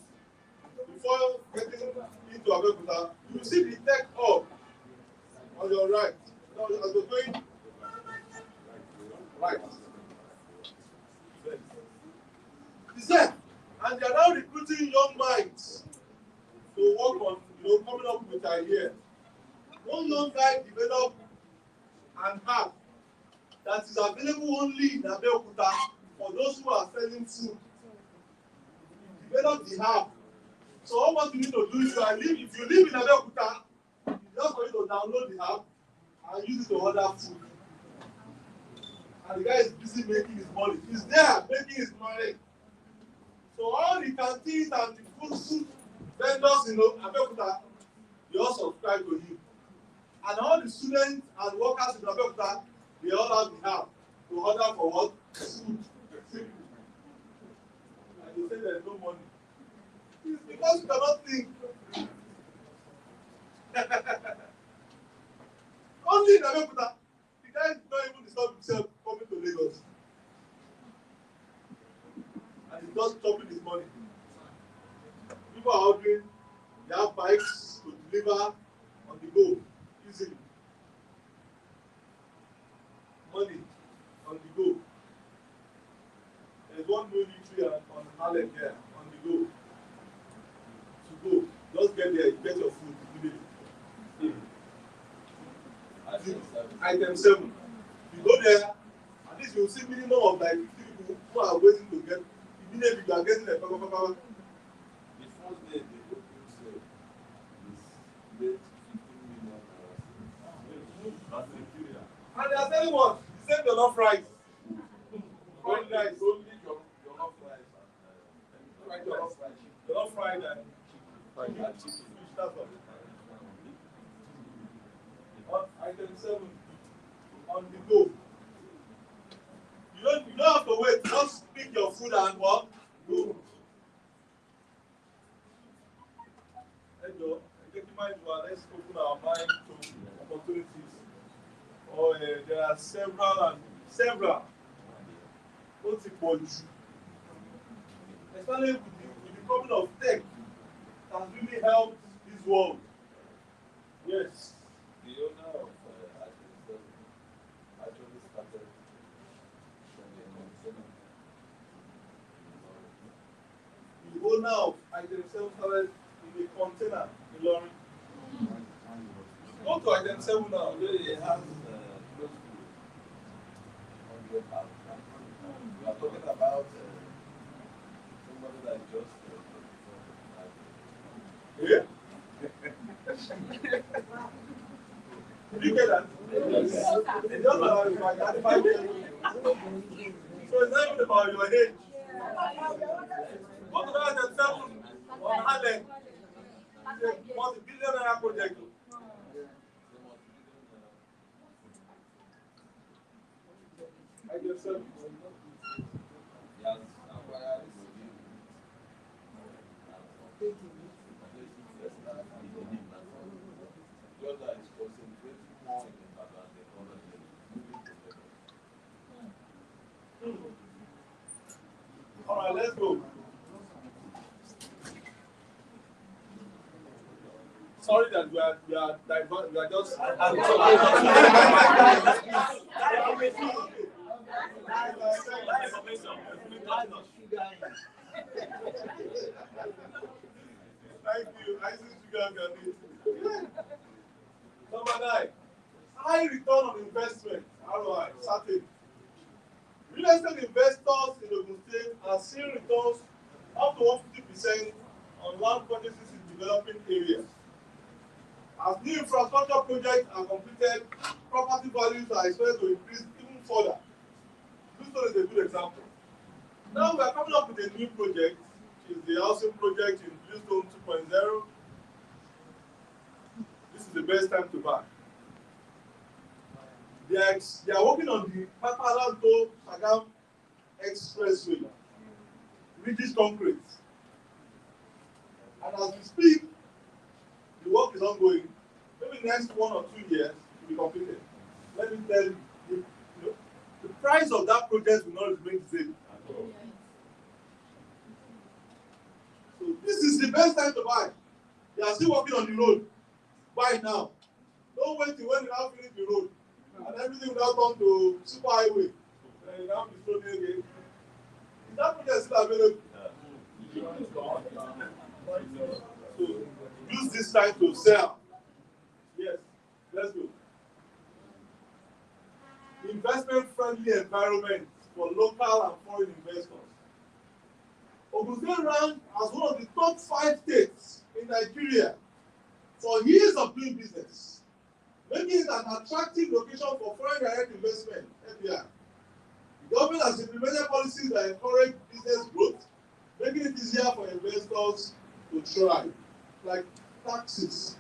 before getting into Abeokuta, you will see the tech hub on your right. Now, as you're going right. It's there. And they are now recruiting young minds to work on, coming up with ideas. One young guy developed an app that is available only in Abeokuta for those who are selling food. He developed the app. So all what you need to do is if you live in Abeokuta, it's just for you to download the app and use it to order food. And the guy is busy making his money. He's there making his money. So all the canteens and the food vendors in Abeokuta, they all subscribe to him. And all the students and workers in Abeokuta, they all have the app to order for what? Food. And you say there's no money. It's because you cannot think. Only in Abeokuta, the guy did not even disturb himself coming to Lagos. And he's just chopping his money. People are ordering, they have bikes to deliver on the go easily. Money on the go. There's one military on Harlem here on the go. To go, just get there, get your food immediately. Item 7. You go there, at least you'll see minimum of like 50 people who are waiting to get. Immediately you are getting a papa. The first day they open sale is late 15 million. And they are telling what? The same jollof rice. Only rice. Only jollof rice. Jollof fried and chicken. That's all. On item 7, on the go. You don't have to wait. Just pick your food and what? Go. Let's open our mind to opportunities. There are several. What's it called? especially with the coming of tech, has really helped this world. Yes. The owner of actually started from the container. The owner of I-37 started in a container in Lorry. Go to I-37 now. Today it has close to 100,000. We are talking about somebody that just Yeah? Did you get that? Yes. It doesn't matter if I got 5 years. So it's not even about your age. Go to that I-37 on Harlem. It's a multi-billion-dollar project. I-37. Yes, acquired Georgia is concentrating more in Ibadan than other states. All right, let's go. Sorry that we are just. Thank you. I see sugar can Number 9. High return on investment. ROI. Certain. Real estate investors in Ogun State are seeing returns up to 150% on land purchases in developing areas. As new infrastructure projects are completed, property values are expected to increase even further. This one is a good example. Now we are coming up with a new project, which is the housing project in Bluestone 2.0. This is the best time to buy. They are working on the Papalanto Sagam Expressway, which is concrete. And as we speak, the work is ongoing. Maybe next 1 or 2 years, it will be completed. Let me tell you, the price of that project will not remain the same. So this is the best time to buy. They are still working on the road. Buy now. Don't wait till when you now finish the road. And everything will now come to super highway. And you now be thrown again. Is that project still available? So use this time to sell. Yes, let's go. Investment-friendly environment for local and foreign investors. Ogun State ranked as one of the top 5 states in Nigeria for years of doing business, making it an attractive location for foreign direct investment, FDI. The government has implemented policies that encourage business growth, making it easier for investors to thrive, like taxes.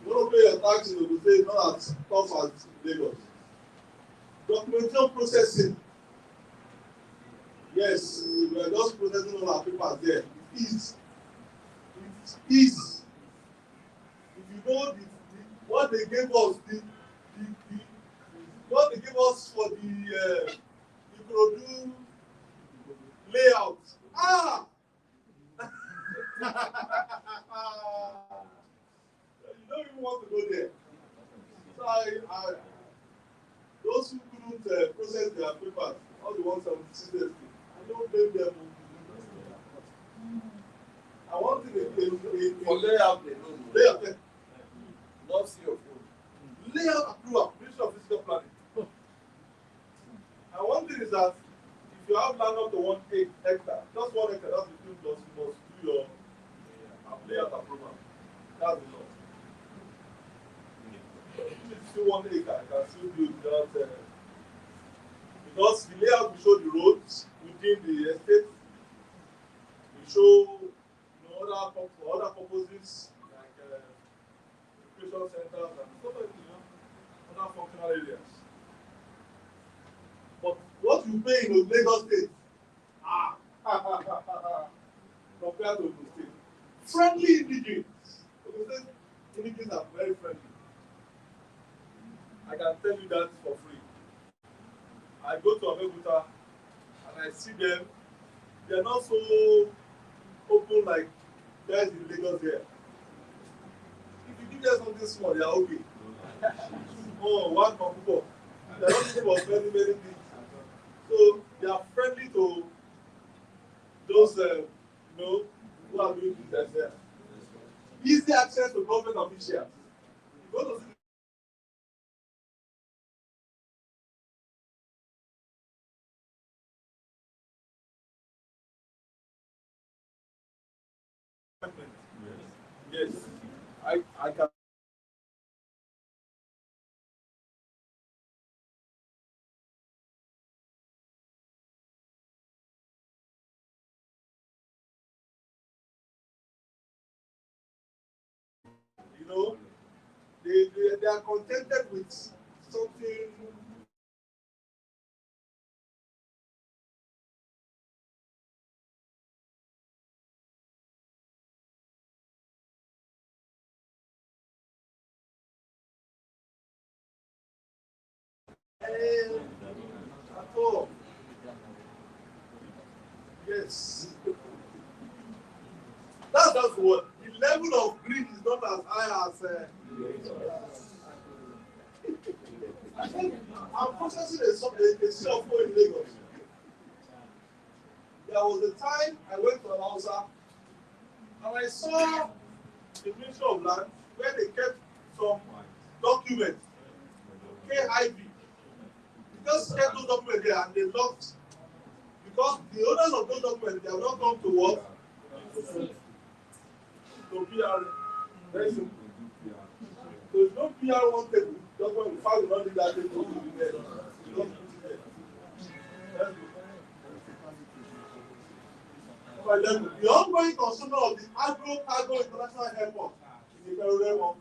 You want to pay your taxes in Ogun State, not as tough as Lagos. Documentation processing. Yes, we are just processing all our papers there. It is. It is. If you know what they gave us, what they gave us for the Ikorodu layout. You don't even want to go there. So those who couldn't process their papers, all the ones on the system, I don't blame them. I want to For layout, they don't not see your phone. layout approval, Ministry of Physical Planning. And one thing is that if you have land up to 1 hectare, just 1 hectare, that's the 2 plus, you must do your layout approval. That's the law. If it's still 1 acre, you can still build without because the layout will show the roads within the estate. We show other purposes like education centers and stuff like other functional areas. But what you pay in Lagos State, compared to Ogun State, friendly indigenous. Ogun State indigenous are very friendly. I can tell you that for free. I go to Abeokuta and I see them They're not so open like guys in Lagos here. If you give them something small, they are okay. Oh, one for football. They're not looking for many, many things. So they are friendly to those, who are doing business there. Easy access to government officials. You go to see the government. Yes. I can. You know, they are contented with something. And at all. Yes. That's just what the level of greed is not as high as. I think I'm processing a cell phone in Lagos. There was a time I went to an Hausa and I saw the Ministry of Land where they kept some documents, KIV. Just kept those documents there and they locked because the owners of those documents they have not come to work to PR. Very simple. So it's no PR one table. Just when we found not need that table to be there. Just put it there. That's it. The ongoing consumer of the Agro Cargo International Airport in the Peruvian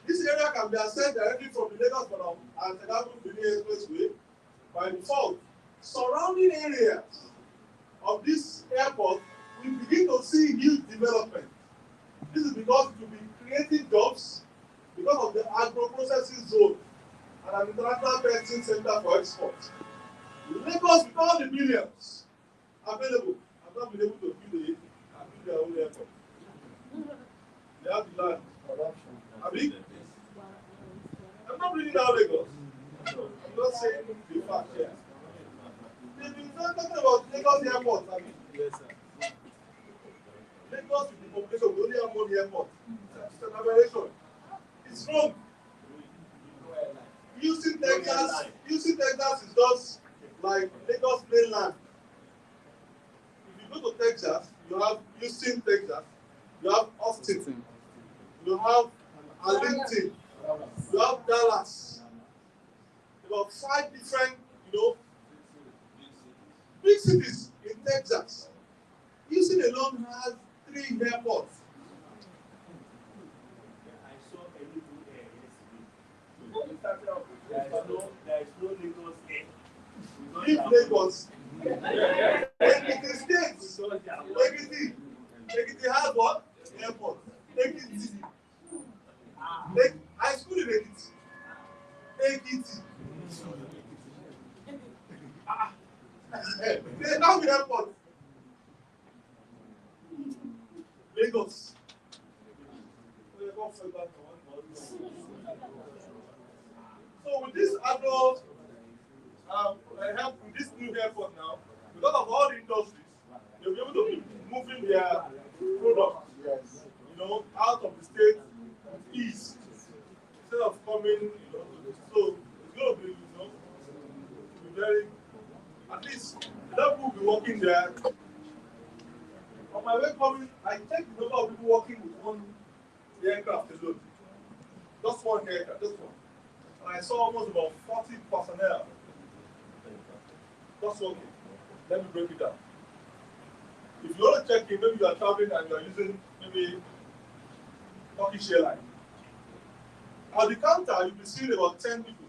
this area can be accessed directly from the Lagos Canal and Tagabu Benin Expressway by default. Surrounding areas of this airport, we begin to see huge development. This is because it will be creating jobs because of the agro-processing zone and an international testing center for export. Lagos, with all the millions available, have not been able to build their own airport. They have the land. Abi? I'm not bringing down Lagos. I'm not saying the fact here. They've been talking about Lagos airport. I mean, yes, sir. Lagos with the population, we only have one airport. It's an aberration. It's wrong. Houston, Texas is just like Lagos mainland. If you go to Texas, you have Houston, Texas. You have Austin. You have Arlington. You have Dallas. About 5 different, big cities in Texas. Houston alone has 3 airports. I saw a little yesterday. There is no Lagos air. Leave Lagos. Ekiti State. Ekiti has what? Airport. Ekiti. I school in Ekiti. Ekiti. They have the airport. Lagos. So with this adult help with this new airport now, because of all the industries, they'll be able to be moving their products, out of the state east instead of coming, so it's going to be, very, at least the people will be working there. On my way coming, I checked the number of people working with one aircraft alone. Just one aircraft, just one. And I saw almost about 40 personnel. Just working. Let me break it down. If you want to check in, maybe you are traveling and you are using maybe Turkish Airlines. At the counter, you'll be seeing about 10 people.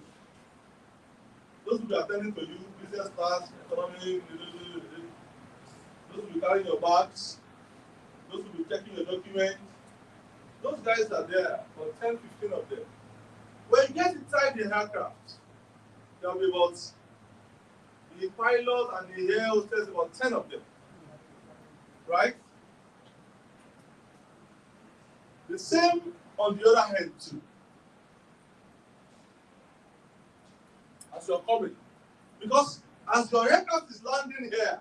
Those will be attending to you, business class, economy, those will be carrying your bags, those will be checking your documents. Those guys are there, for 10, 15 of them. When you get inside the aircraft, there will be about the pilot and the air hostess, about 10 of them. Right? The same on the other hand too. As you're coming. Because as your aircraft is landing here,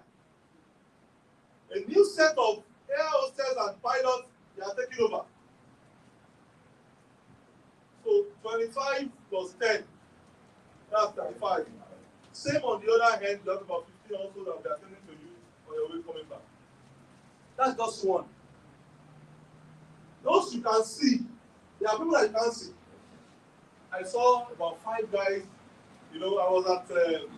a new set of air hostess and pilots, they are taking over. So 25 plus 10, that's 35. Same on the other hand, you have about 15 also that will be attending to you on your way coming back. That's just one. Those you can see, there are people that you can't see. I saw about 5 guys. I was at the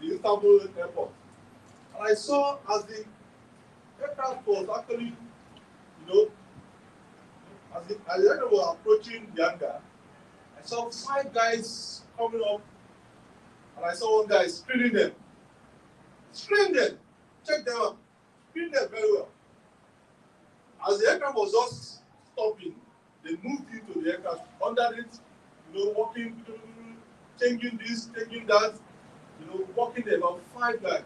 Istanbul airport, and I saw as the aircraft was actually, as the aircraft was approaching the hangar, I saw 5 guys coming up, and I saw one guy screening them. Screen them, check them out, screen them very well. As the aircraft was just stopping, they moved into the aircraft under it, walking, changing this, changing that, walking there, about 5 guys.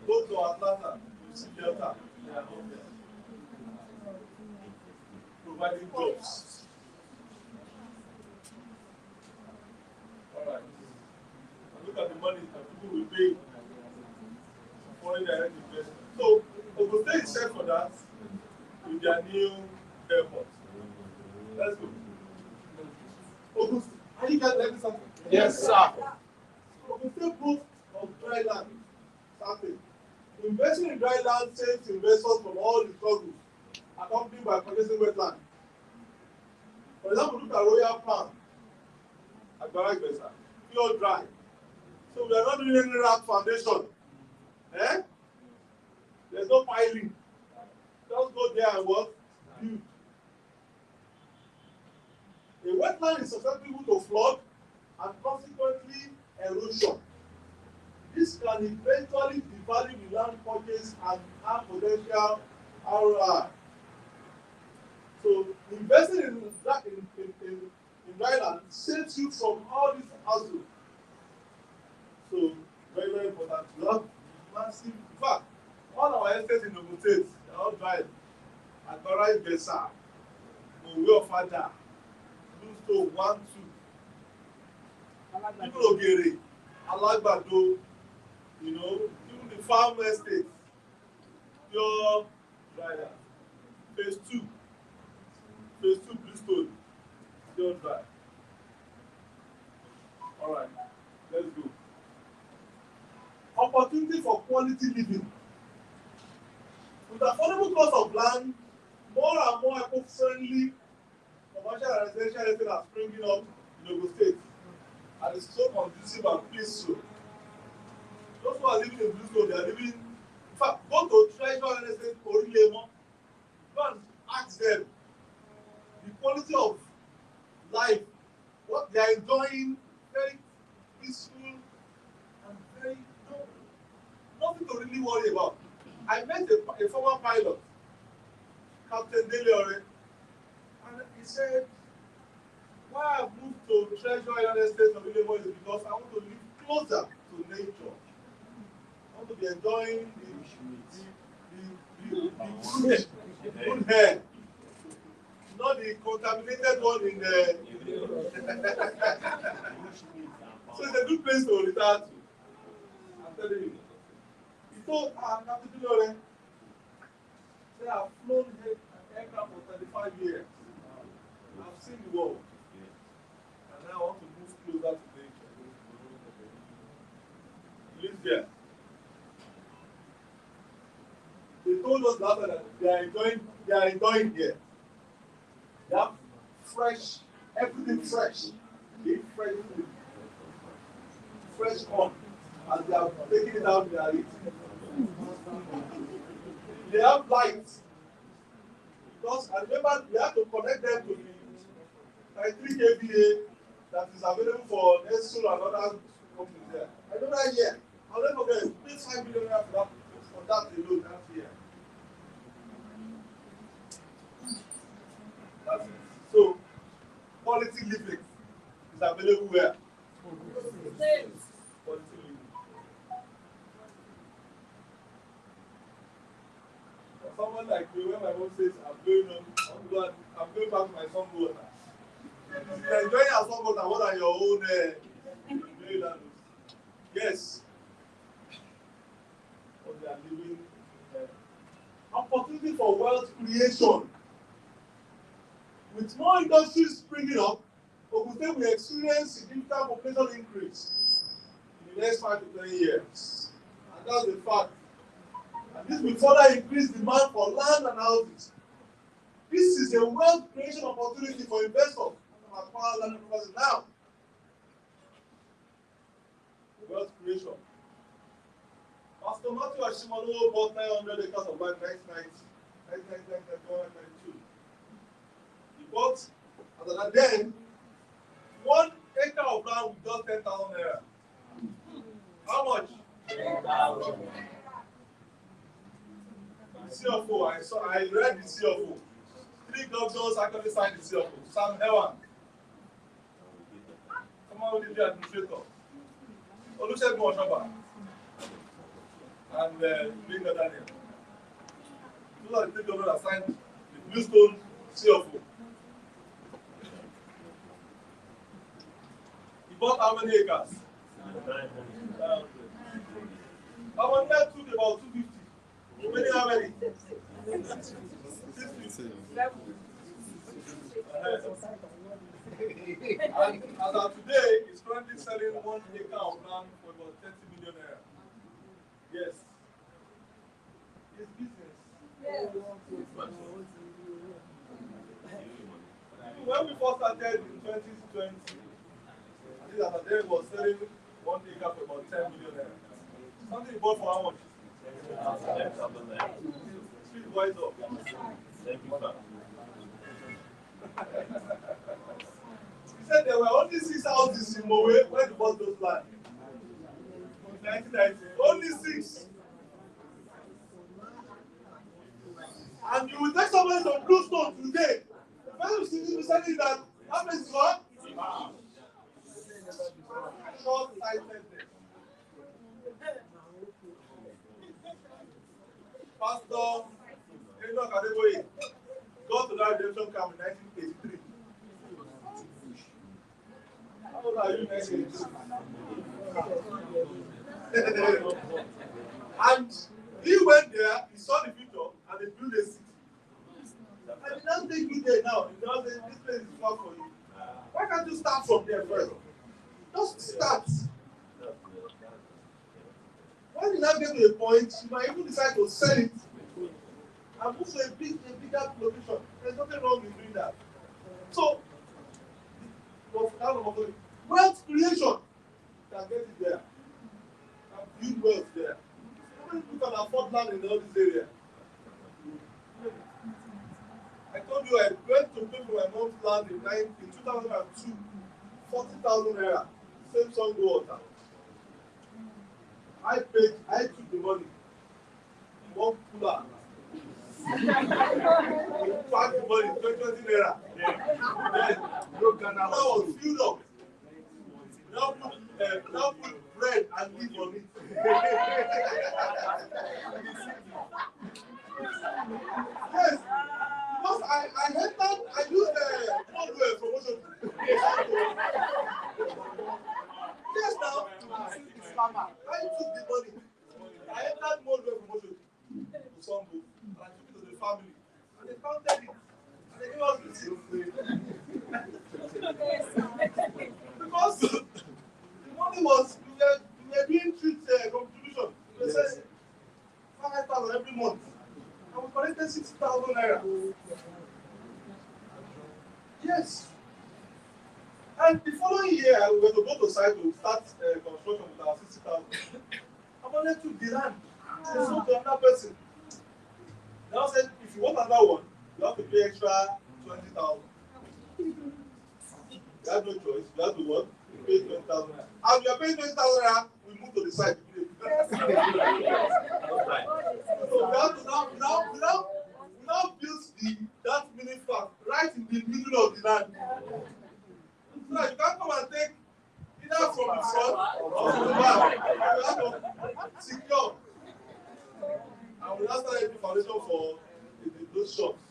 Go to Atlanta, you see Delta, they are not there. Providing jobs. Alright. Look at the money that people will pay for direct investment. So, Ogun State is set for that with their new airport. Let's go. Ogun State, are you guys learning something? Yes, sir. Ogun State proof of dry land. Starting. Investing in dry land saves investors from all the struggles accompanied by purchasing wetland. For example, look at Royal Palm, Agbara Igbesa, pure dry. So we are not doing any rock foundation. There's no piling. Just go there and what? Build. A wetland is susceptible to flood and consequently erosion. This can eventually devalue the land purchase and harm potential ROI. So investing in dry land saves you from all these hassles. So very, very important. We have massive, in fact, all our estates in Ogun State, they are all dry. Agbara Igbesa, Owe Ofada, Bluestone 1, 2. People Ogere, Alagbado, even the farm estates, pure dry land. Phase 2, Bluestone, pure dry. All right, let's go. Opportunity for quality living. With affordable cost of land, more and more eco-friendly commercial and residential estates are springing up in Ogun State. And it's so conducive and peaceful. Those who are living in Bluestone, they are living. In fact, go to Treasure and Estate Orilemo. Go and ask them the quality of life, what they are enjoying, very peaceful and very nothing to really worry about. I met a former pilot, Captain Deleore, and he said, why I've moved to Treasure Island Estate of Illinois is because I want to live closer to nature. I want to be enjoying the good hair, not the contaminated one in the. So it's a good place to retire to. I'm telling you. So, Captain Deleore, say I've flown aircraft for 35 years. I've seen the world. And now I want to move closer to nature. He lives there. They told us last time that they are enjoying here. They have fresh, everything fresh. They eat fresh food. Fresh corn. As they are taking it out, they are eating. They have lights. Because I remember we have to connect them to the 3 kVA that is available for Nestle and other companies there. I don't know yet. I'll never forget. We paid 5 million for that alone that year. That's it. So, quality living is available where? Quality living. For someone like me, when my mom says, I'm going back to my son water. You're enjoying your son water more than your own yes. But they are living opportunity for wealth creation. With more industries springing up, Ogun State will experience significant population increase in the next 5 to 10 years. And that's the fact. And this will further increase demand for land and houses. This is a wealth creation opportunity for investors. Now, wealth creation. Pastor Matthew Ashimolo bought 900 acres of land in 1992. He bought, as at then, 1 acre of land with just 10,000 naira. How much? 10,000. CFO, I read the CFO. 3 governors actually signed the CFO. Sam Ewan, someone who did the administrator. Olusegun Oshoba. And Binga Daniel. Those are the 3 governors that signed the Bluestone CFO. He bought how many acres? 900. How many took about 250? Many how many? 650. And as of today, he's currently selling 1 acre of land for about 30 million naira. Yes. It's business. Yes. When we first started in 2020, I think that day was selling 1 acre for about 10 million naira. Something he bought for how much? Speak wise up. Thank you, sir. He said there were only 6 houses in Mowe when he bought those land. In 1990. Only 6. And you will take somebody to Bluestone today. The person who is saying that happens to what? Short-sightedness. Pastor Enoch Adeboye got to that redemption camp in 1983. How old are you in 1983? And he went there, he saw the future, and they built a city. And it doesn't take you there now. It doesn't say this place is not for you. Why can't you start from there first? Just start. When you now get to a point, you might even decide to sell it and move to a bigger location. There's nothing wrong with doing that. So, wealth creation can get it there. Can build wealth there. How many people can afford land in all this area? I told you I went to pay for my mom's land in 2002, 40,000 naira. Same song water. I took the money. One cooler. Pack the money, 20 naira. Then, that was filled up. Now put bread and meat on it. Yes. Because I entered, I used the promotion. Yes, now. I took the money. I entered more promotion to some book. And I took it to the family. counted it. And they gave us receipt. Because the money was, we were doing treat contribution. We said 5,000 every month. And we collected 60,000 naira. Yes. And the following year, we were to go to site to start construction with our 60,000. I wanted to the land. They sold to another person. They now said, if you want another one, you have to pay extra 20,000. You have no choice. You have to what? You pay 20,000. As we are paying 20,000, we move to the site. So we have to now build that mini farm right in the middle of the land. So that you can't come and take either from the front or from the back. You have to secure. And we now started the foundation for those shops.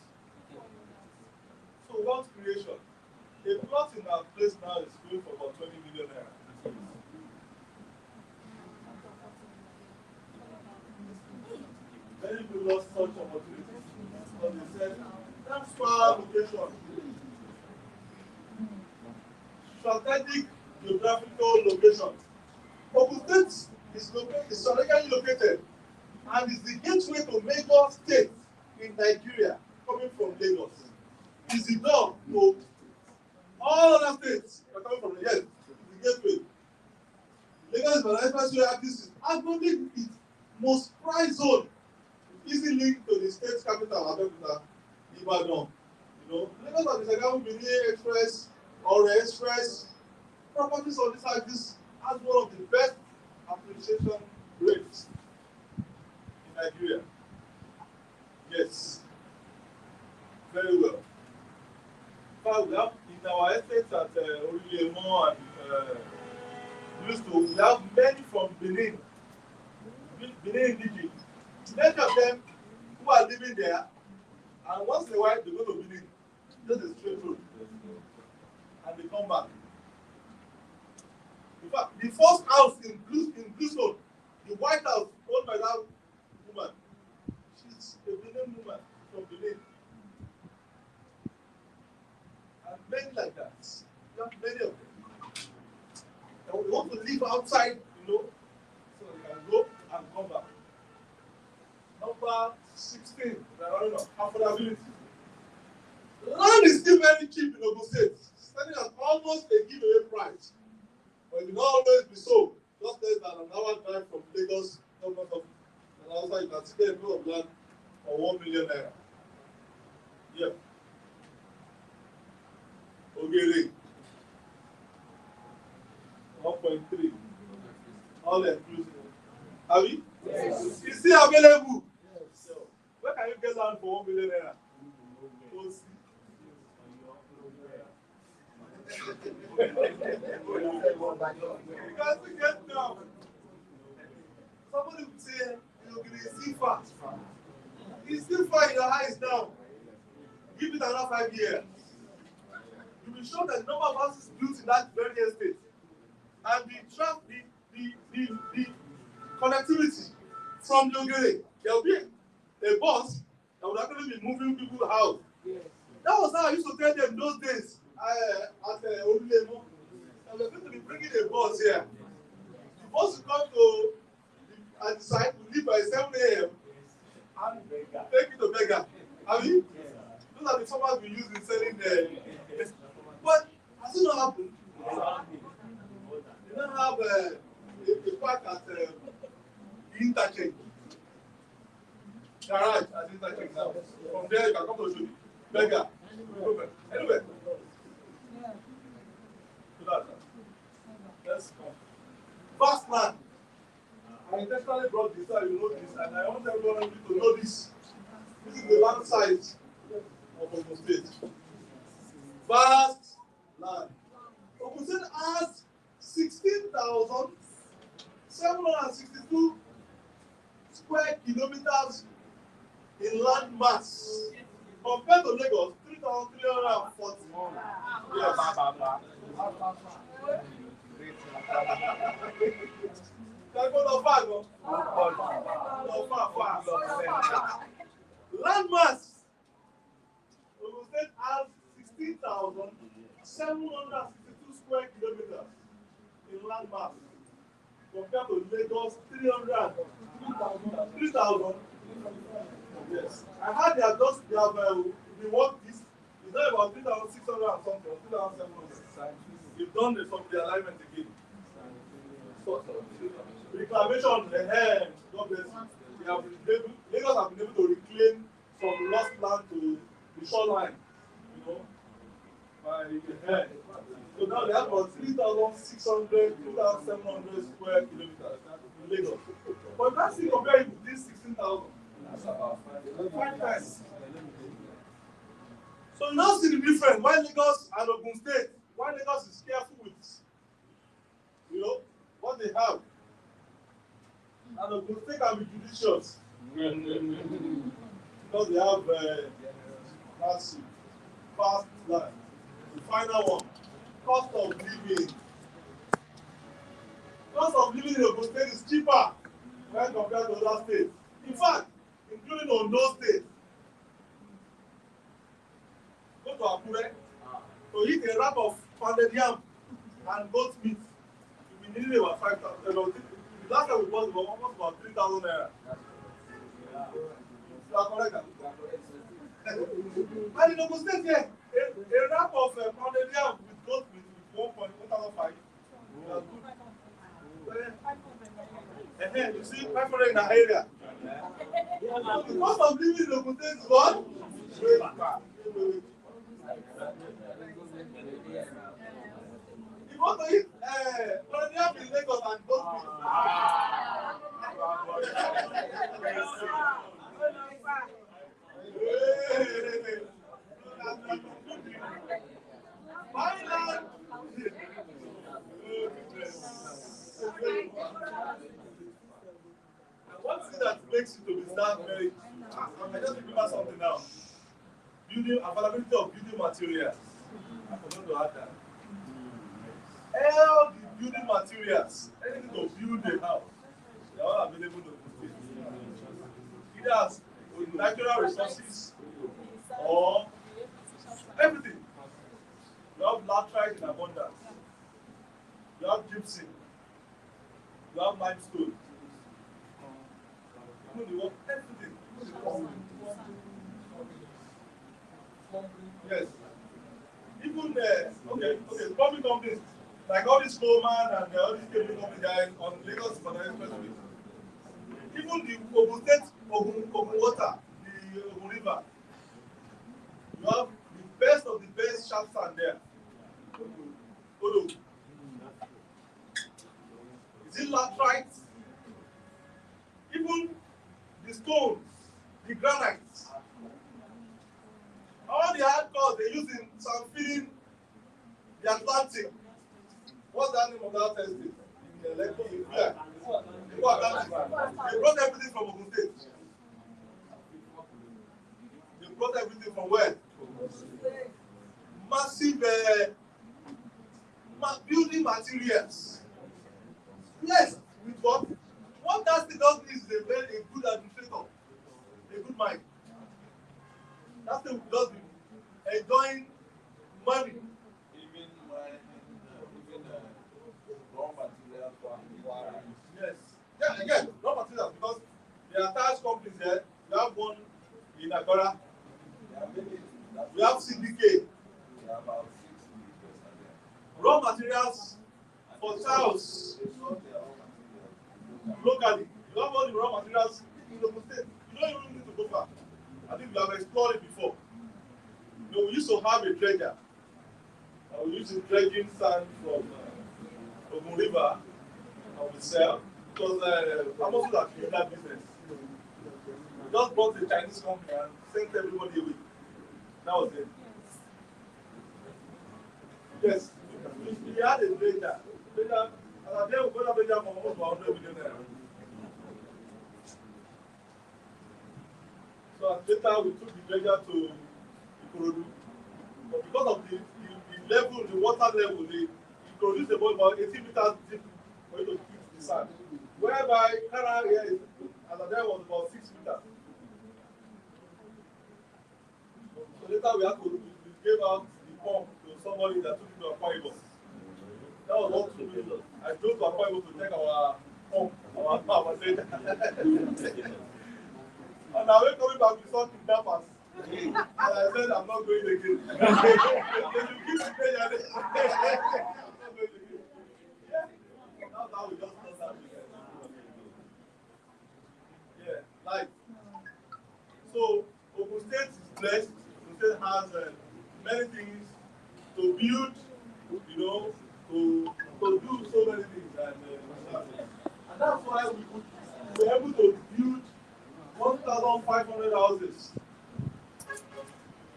So wealth creation. A plot in our place now is going for about 20 million naira. Many people lost such opportunities. But they said, that's far location. Strategic geographical location. Ogun State is strategically located and is the gateway to major states in Nigeria coming from Lagos. It's the door to all other states that are coming from the yes, it's the gateway. Lagos is an expressway axis. Arguably its most prized zone, easily linked to the state capital, Abeokuta, Ibadan. You know, Lagos and the Benin Express or Express properties on this axis has one of the best appreciation rates in Nigeria. Yes, very well. But we have in our estates at Orilemo and we have many from Benin indigenous. Many of them who are living there, and once in a while they go to Benin, just a straight road, and they come back. In fact, the first house in Bluestone, the White House owned by that woman, she's a Benin woman from Benin. And many like that. You have many of them. And we want to live outside, you know, so they can go and come back. Number 16, we are running on affordability. Land is still very cheap in Ogun State, standing at almost a giveaway price. But it will not always be so. Just less than an hour drive from Lagos, government office. And outside you can see a plot of land for 1 million naira. Yeah. Ogere. 1.3. All inclusive. Have you? Yes. It's still available. Yes. So, where can you get land for 1 million naira? You guys will get down. Somebody would say, it's still far. It's still far in your eyes now. Give it another 5 years. You'll be sure that the number of houses built in that very estate and the connectivity from Ogere, there will be a bus that would actually be moving people out. Yes. That was how I used to tell them those days at Olulemo. And we're going to be bringing a bus here. The bus will come to at the site, we leave by 7 a.m. and take it to Bega. Have you? Those are the farmers we use in selling but has it not happened? They don't have a park at the interchange. Garage at the interchange now. From there you can come to Oshodi. Bega. Anyway. Let's come. Fast man. I intentionally brought this so you know this, and I want everyone to know this. This is the land size of Ogun State. Vast land. Ogun State has 16,762 square kilometers in land mass. Compared to Lagos, 3,340. Yes. Land mass 762 square kilometers in land mass compared to Lagos 300. 3,000. Yes. I heard they have they work this. It's not about 3,600 and something, or 3,700. They've done the alignment again. So, reclamation, God bless you. Lagos have been able to reclaim some lost land to the shoreline, you know, by the head. So now they have about 3,600, 3,700 square kilometers in Lagos. But you can't see compare it with this 16,000. That's about 5 times. So you now see the difference. Why Lagos and Ogun State? Why Lagos is careful with, you know, what they have. And Ogun State can be judicious. Because they have massive, fast life. The final one, cost of living. Cost of living in Ogun State is cheaper when compared to other states. In fact, including Ondo State. Go to Akure, to eat a wrap of pounded yam and goat meat, you will need about 5,000. The last time we bought was almost about 3,000 naira. You are correct. And in Ogun State here, a wrap of pounded yam with goat meat with 1,500. You see, 500 in the area. The cost of living in Ogun State is what? You want to eat pounded yam in Lagos and goat meat. One thing that makes it to be that very, I just remember something now. Availability of building materials. I forgot to add that. All the building materials, anything to build a house, they are all available to the state. Either as natural resources or everything. You have laterite in abundance. You have gypsum. You have limestone. You have everything. Yes. Even plumbing companies like all these Coleman and all these cable companies that are on Lagos Expressway. Even the Ogun State, Ogun Water, the Ogun River, you have the best of the best sharp sand there. Odo. Is it laterite? Even the stones, the granite, all the hard cores they use in some feeding the Atlantic. What's the name of that estate? In the Lekki, yeah. They brought everything from Ogun State. They brought everything from where? Massive building materials. Yes, with what? What that state does is a good administrator, a good mind. That state does enjoying money. Even raw materials for acquiring. Yes. Yeah, again, raw materials because there are tires companies there. We have one in Agora. We have CDK. We have about 6 meters there. Raw materials for tiles locally. You have all the raw materials in Ogun State. You don't even need to go far. I think we have explored it before. You know, we used to have a dredger. We used to dredging sand from Ogun River and we sell because almost like that business. We just bought the Chinese company and sent everybody away. That was it. Yes, we had a dredger. And at the end, we got a dredger for almost 100 million naira. So later we took the dredger to Ikorodu. But because of the level, the water level, it produced about 18 meters deep for you to keep the sand. Whereby Kara here, as at then was about 6 meters. So later we gave out the pump to somebody that took me to Akwa Ibom. That was what took me. I drove to Akwa Ibom to take our home, our data. And I went coming back, we saw kidnappers. And I said, I'm not going again. They should keep the pay. I'm not going again. Yeah. That's how we just thought that. Yeah, like. So, Ogun State is blessed. Ogun State has many things to build, you know, to do so many things. And that's why we were able to build 1,500 houses.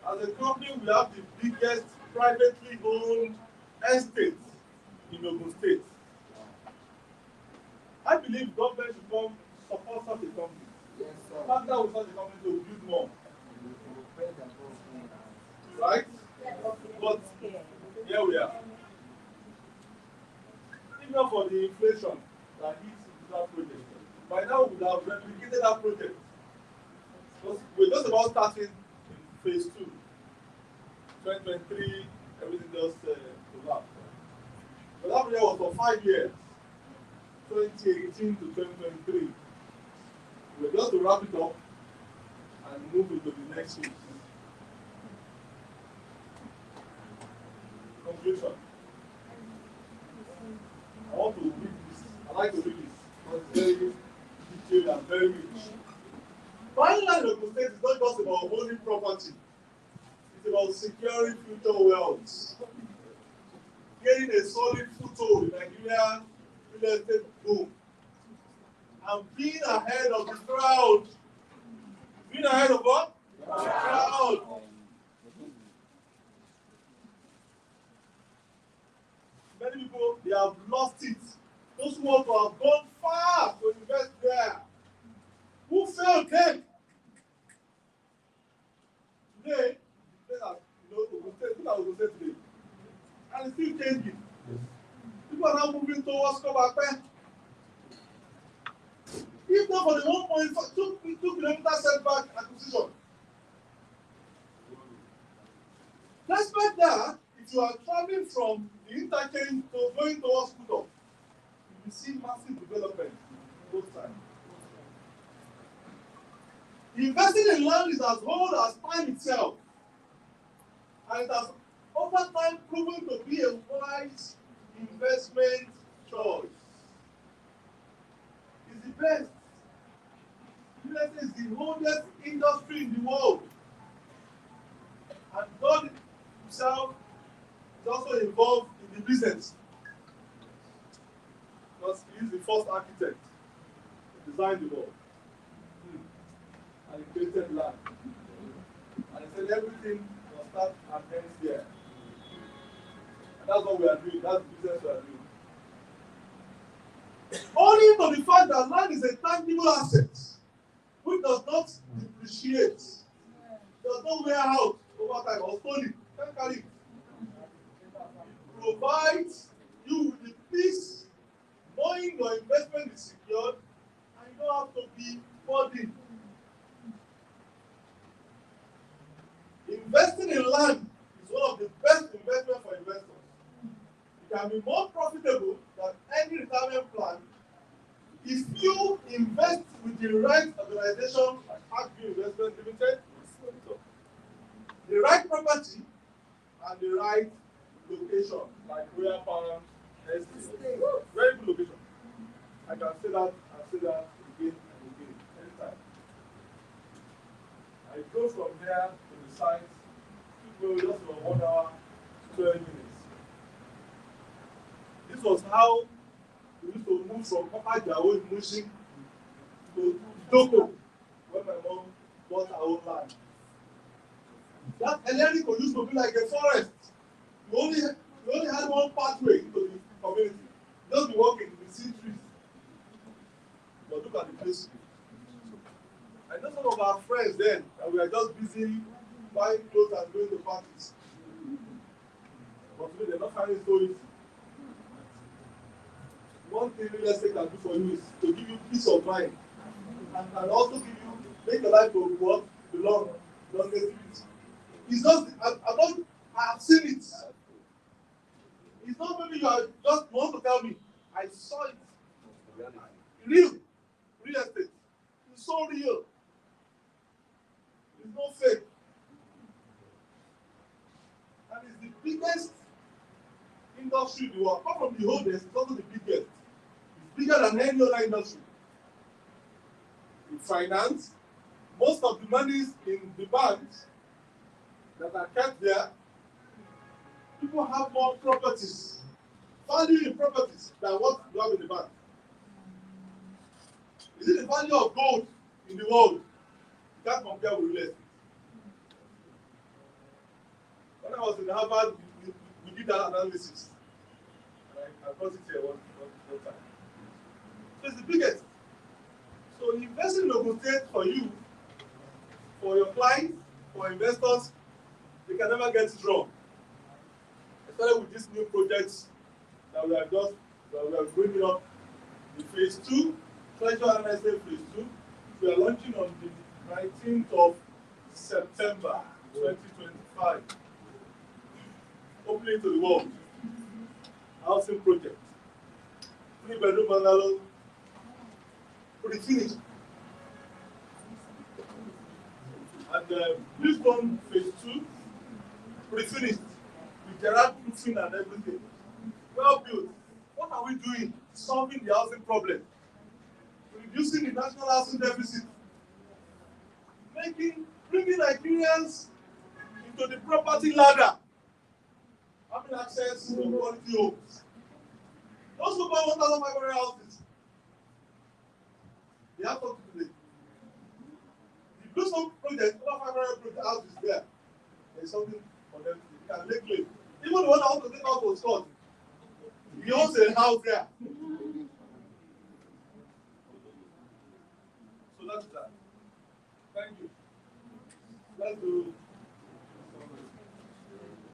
As a company, we have the biggest privately owned estate in Ogun State. I believe government should come support such a company. Yes, sir. Partner with such a company to build more. Right? But here we are. Even for the inflation that hits that project, by now we would have replicated that project. Because we're just about starting in phase 2. 2023, everything just collapsed. But that project was for 5 years, 2018 to 2023. We're just to wrap it up and move into the next phase. Conclusion. I want to read this. I like to read this because it's very detailed and very rich. Buying land in Ogun State is not just about owning property. It's about securing future wealth. Getting a solid foothold in Nigeria real estate boom. And being ahead of the crowd. Being ahead of what? The crowd. Many people, they have lost it. Those who want to have gone far to invest there. Who failed came. Today, look at Ogun State today. And it's still changing. People are now moving towards Kobape. If not for the 1.2 kilometer setback acquisition. Despite that, if you are traveling from the interchange to going towards Kuto, you will see massive development on both sides. Investing in land is as old as time itself, and it has over time proven to be a wise investment choice. It's the best. Real estate is the oldest industry in the world, and God himself is also involved in the business because he is the first architect to design the world. And he created land. And he said everything must start and end here. And that's what we are doing. That's the business we are doing. Only to the fact that land is a tangible asset which does not depreciate, does not wear out over time or stolen. Can't carry it. It provides you with the peace, knowing your investment is secured, and you don't have to be burdened. Investing in land is one of the best investments for investors. It can be more profitable than any retirement plan if you invest with the right organization like Agri Investment Limited, the right property, and the right location like Royal Palm Estate. Very good location. I can say that and say that again and again, anytime. I go from here to the site, go just for 1 hour, 12 minutes. This was how we used to move from Papa Jawo in Mushin to Doko when my mom bought her own land. That Elerico used to be like a forest. You only had one pathway into the community. Just be walking, you see trees. But look at the place. I know some of our friends then that we are just busy buying clothes and going to parties. But today they're not finding so easy. One thing real estate can do for you is to give you peace of mind and also give you make your life go belong longevity. It's just I have seen it. Maybe you are just want to tell me, I saw it. Real estate. It's so real. It's no fake. And it's the biggest industry in the world. Apart from the oldest, it's also the biggest. It's bigger than any other industry. In finance, most of the monies in the banks that are kept there, people have more properties, value in properties than what you have in the bank. Is it the value of gold in the world? You can't compare with real estate. When I was in Harvard, we did that analysis. And I brought it here one time. So it's the biggest. So investing in Ogun State for you, for your clients, for investors, they can never get it wrong. Especially with these new projects that we are bringing up in phase 2, Treasure and NSA phase 2. We are launching on the 19th of September 2025. Opening to the world. Housing project. 3-bedroom bungalow. Pretty finished. And this one, phase 2, pretty finished. With Gerard proofing and everything. Well built. What are we doing? Solving the housing problem. Reducing the national housing deficit. Bringing Nigerians into the property ladder. Having access to quality homes. Those who buy 1,500 houses, they have something to do. The do some project, 1,500 houses there. There's something for them to do. They can lay claim. Even the one that wants to take out for Scott, he owns a house there. So that's that. Thank you. Let's do